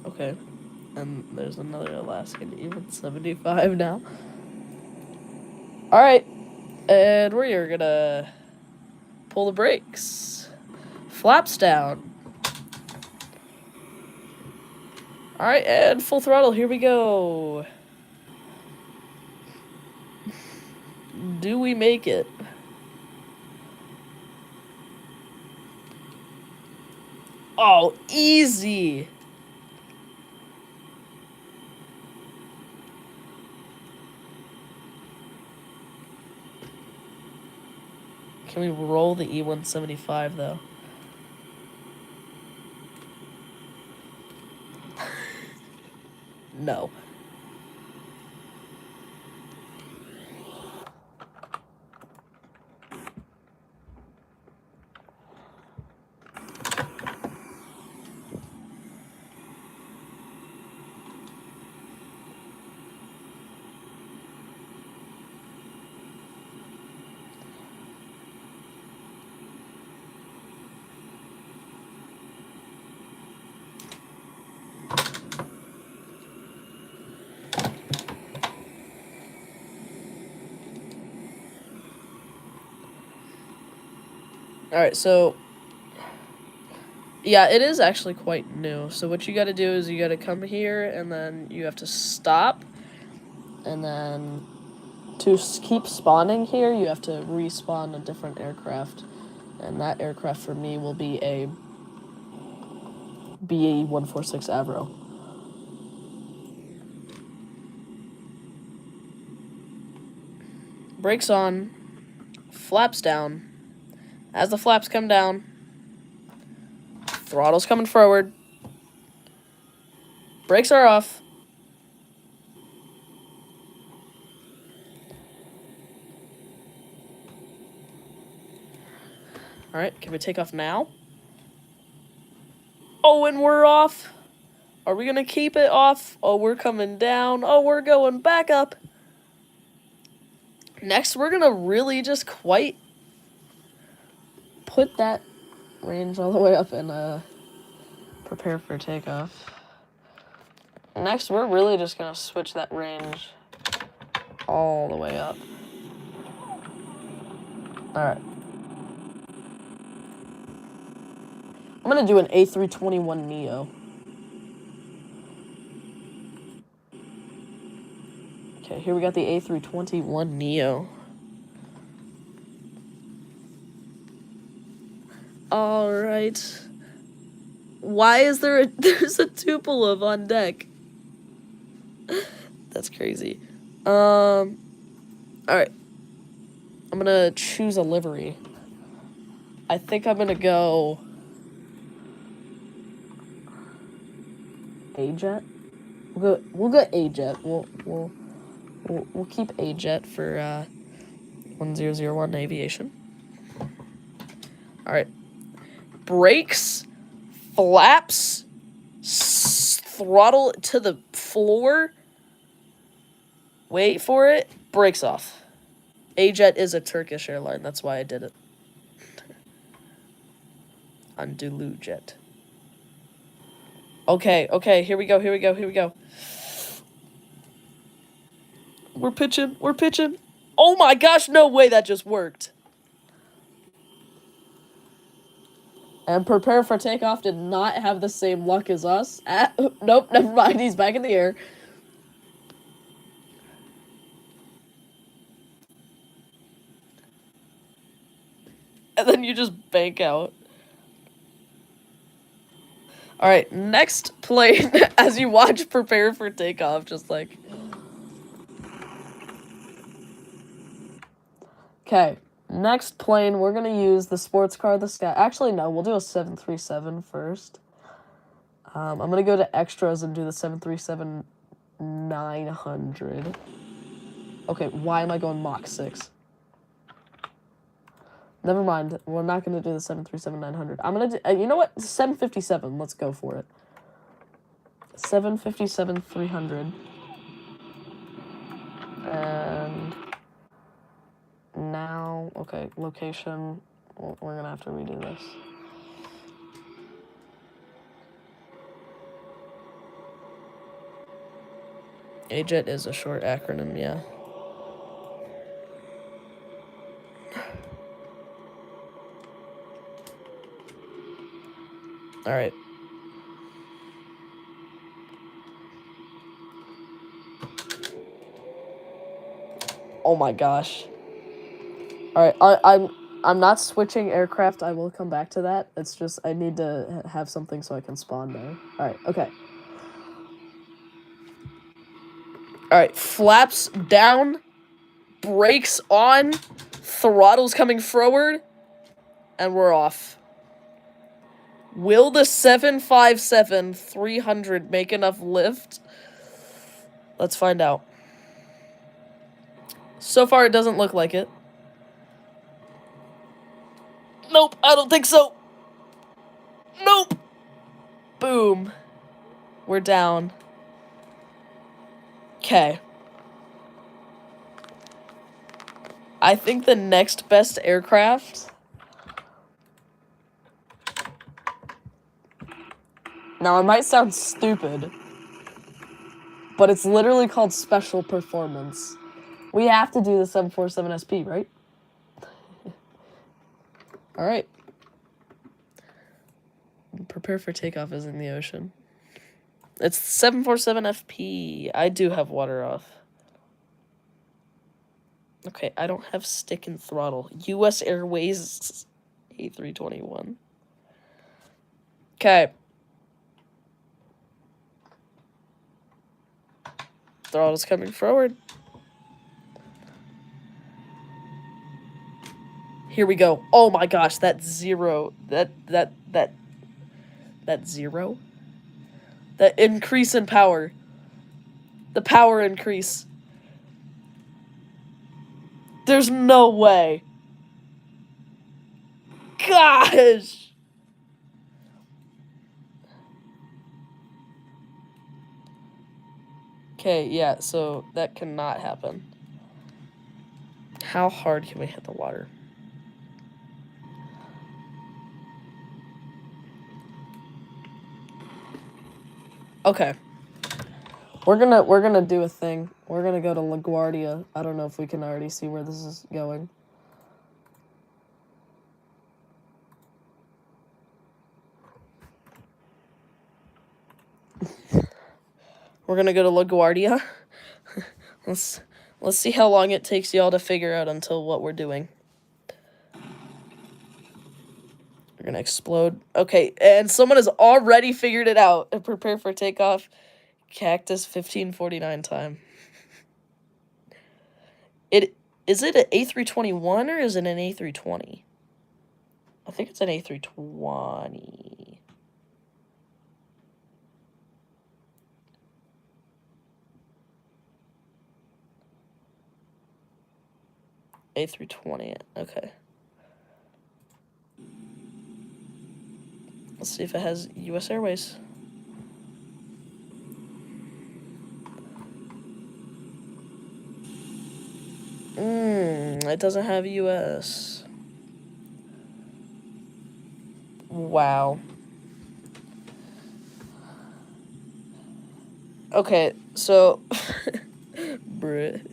Okay, and there's another Alaskan E-175 now. Alright, and we're gonna pull the brakes. Flaps down. Alright, and full throttle, here we go. Do we make it? Oh, easy! Can we roll the E-175, though? No. Alright, so Yeah, it is actually quite new. So what you got to do is you got to come here, and then you have to stop, and then to keep spawning here, you have to respawn a different aircraft, and that aircraft for me will be a BAE-146 Avro. Brakes on, flaps down. As the flaps come down, throttle's coming forward. Brakes are off. Alright, can we take off now? Oh, and we're off. Are we gonna keep it off? Oh, we're coming down. Oh, we're going back up. Next, we're gonna really just quite put that range all the way up and prepare for takeoff. Next, we're really just gonna switch that range all the way up. Alright. I'm gonna do an A321neo. Okay, here we got the A321neo. Alright. Why is there's a Tupolev on deck? That's crazy. Alright. I'm gonna choose a livery. I think I'm gonna go A-Jet. We'll go A-Jet. We'll keep A-Jet for 1001 Aviation. Alright. Brakes, flaps, throttle to the floor. Wait for it. Brakes off. A-Jet is a Turkish airline. That's why I did it. Anadolu Jet. Okay, here we go. We're pitching. Oh my gosh, no way that just worked. And prepare for takeoff did not have the same luck as us. Nope, never mind, he's back in the air. And then you just bank out. Alright, next plane, as you watch prepare for takeoff, just like... Okay, next plane, we're gonna use the sports car, the Sky... Actually, no, we'll do a 737 first. I'm gonna go to extras and do the 737-900. Okay, why am I going Mach 6? Never mind, we're not gonna do the 737-900. I'm gonna do... you know what? 757, let's go for it. 757-300. And... now, okay, location, we're gonna have to redo this. A-Jet is a short acronym, yeah. Alright. Oh my gosh. Alright, I'm not switching aircraft. I will come back to that. It's just I need to have something so I can spawn there. Alright, okay. Alright, flaps down, brakes on, throttle's coming forward, and we're off. Will the 757-300 make enough lift? Let's find out. So far, it doesn't look like it. Nope, I don't think so. Nope. Boom. We're down. Okay. I think the next best aircraft... Now, it might sound stupid, but it's literally called Special Performance. We have to do the 747SP, right? Alright. Prepare for takeoff is in the ocean. It's 747 FP. I do have water off. Okay, I don't have stick and throttle. US Airways A321. Okay. Throttle's coming forward. Here we go. Oh my gosh, that zero. That zero? That increase in power. The power increase. There's no way. Gosh! Okay, yeah, so that cannot happen. How hard can we hit the water? Okay. We're gonna do a thing. We're gonna go to LaGuardia. I don't know if we can already see where this is going. We're gonna go to LaGuardia. Let's see how long it takes y'all to figure out until what we're doing. We're gonna explode. Okay, and someone has already figured it out. Prepare for takeoff. Cactus 1549 time. Is it an A321 or is it an A320? I think it's an A320. A320, okay. Let's see if it has US Airways. It doesn't have US. Wow. Okay, so... Bruh.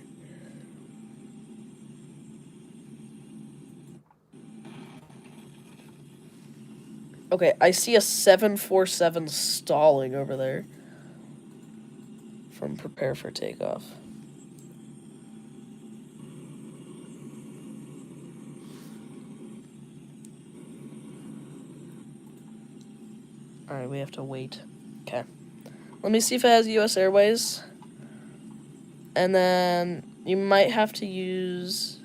Okay, I see a 747 stalling over there. From prepare for takeoff. Alright, we have to wait. Okay. Let me see if it has US Airways. And then you might have to use...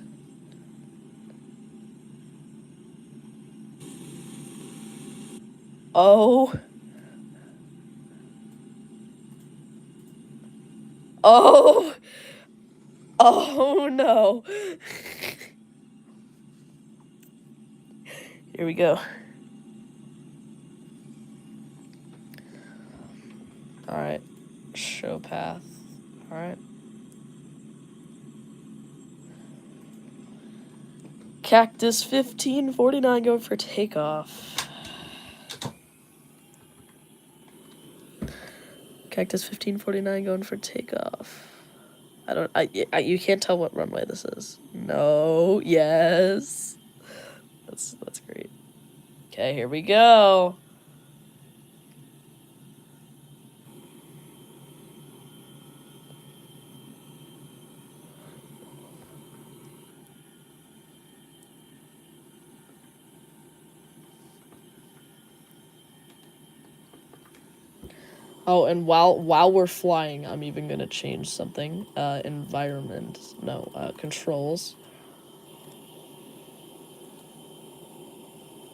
Oh. Oh. Oh no. Here we go. Alright. Show path. Alright. Cactus 1549 going for takeoff. Cactus 1549 going for takeoff. You can't tell what runway this is. No, yes. That's great. Okay, here we go. Oh, and while we're flying, I'm even gonna change something. Controls.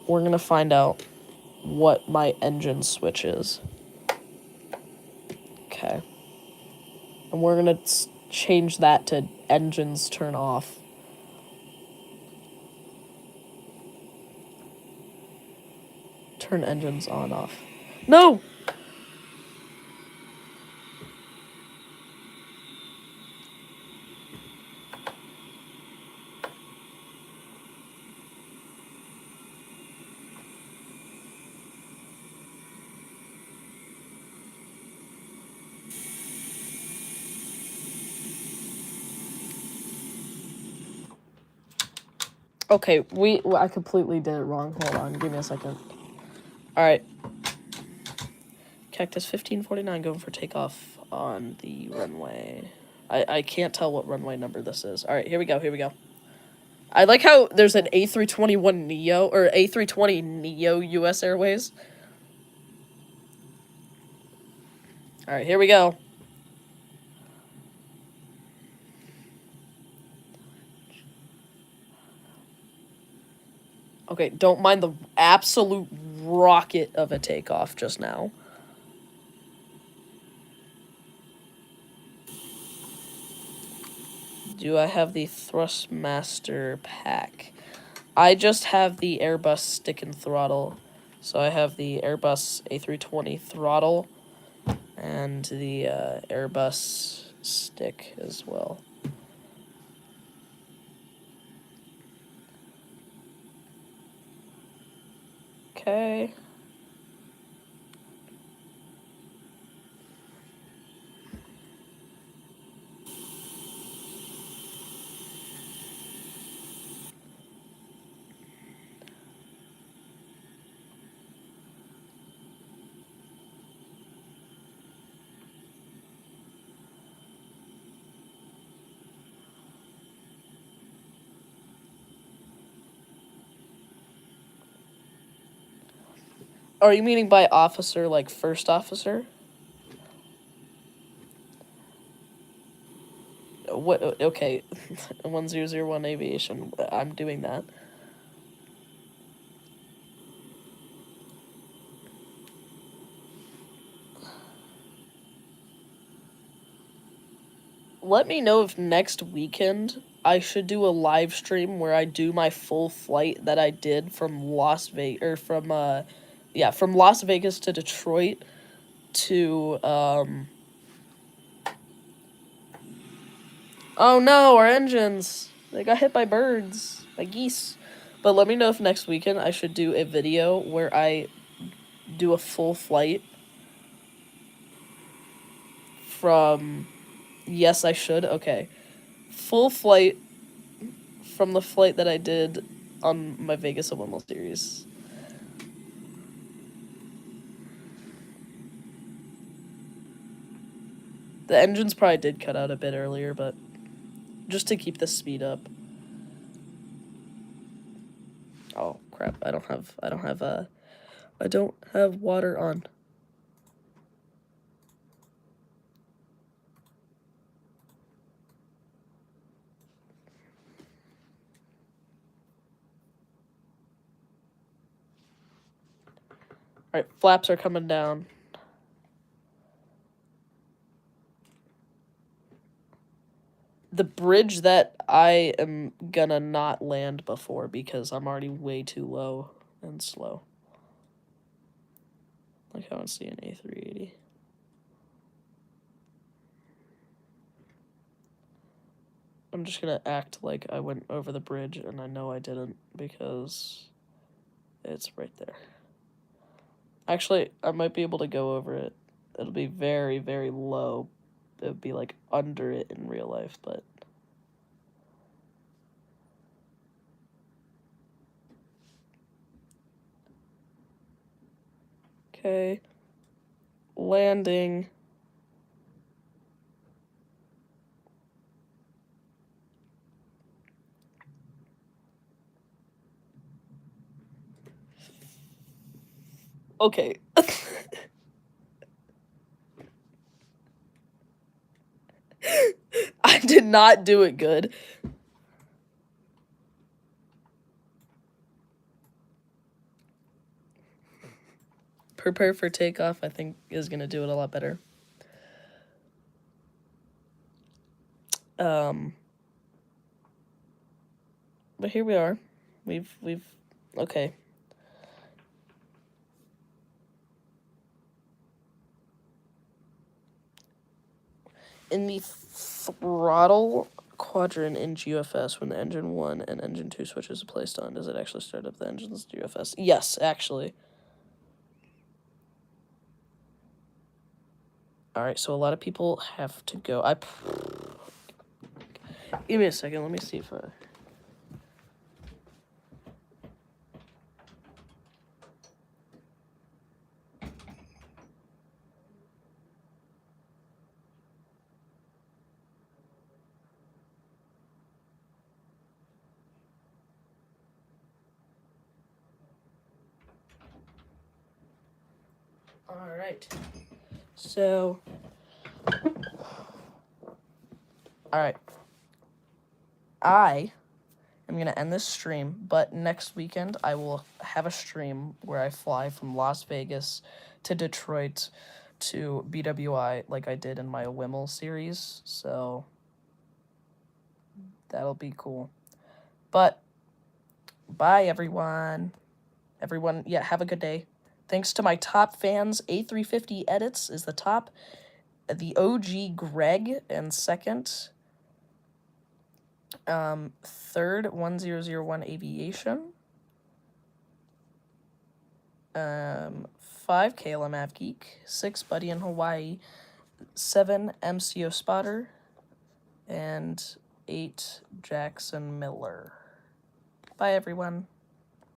We're gonna find out what my engine switch is. Okay. And we're gonna change that to engines turn off. Turn engines on off. No! Okay, I completely did it wrong. Hold on, give me a second. Alright. Cactus 1549 going for takeoff on the runway. I can't tell what runway number this is. All right, here we go. Here we go. I like how there's an A321 Neo or A320 Neo US Airways. All right, here we go. Okay, don't mind the absolute rocket of a takeoff just now. Do I have the Thrustmaster pack? I just have the Airbus stick and throttle. So I have the Airbus A320 throttle and the Airbus stick as well. Okay. Are you meaning by officer, like first officer? What? Okay, 1001 Aviation. I'm doing that. Let me know if next weekend I should do a live stream where I do my full flight that I did from Las Vegas, or from from Las Vegas to Detroit to oh no, our engines. They got hit by birds, by geese. But let me know if next weekend I should do a video where I do a full flight from... Yes, I should. Okay. Full flight from the flight that I did on my Vegas Omaha series. The engines probably did cut out a bit earlier, but just to keep the speed up. Oh crap! I don't have water on. Alright, flaps are coming down. The bridge that I am gonna not land before because I'm already way too low and slow. Like how I see an A380. I'm just gonna act like I went over the bridge and I know I didn't because it's right there. Actually, I might be able to go over it. It'll be very, very low. It would be like under it in real life, but... Okay. Landing. Okay. I did not do it good. Prepare for takeoff, I think, is going to do it a lot better. But here we are. Okay. In the throttle quadrant in GFS, when the engine 1 and engine 2 switches are placed on, does it actually start up the engine's GFS? Yes, actually. Alright, so a lot of people have to go. Give me a second, let me see if I... All right. So, all right. I am going to end this stream, but next weekend I will have a stream where I fly from Las Vegas to Detroit to BWI like I did in my Wimmel series. So, that'll be cool. But, bye, everyone. Everyone, yeah, have a good day. Thanks to my top fans, A350 Edits is the top. The OG Greg and second. Third, 1001 Aviation. 5, KLM Av Geek. 6, Buddy in Hawaii. 7, MCO Spotter. And 8, Jackson Miller. Bye, everyone.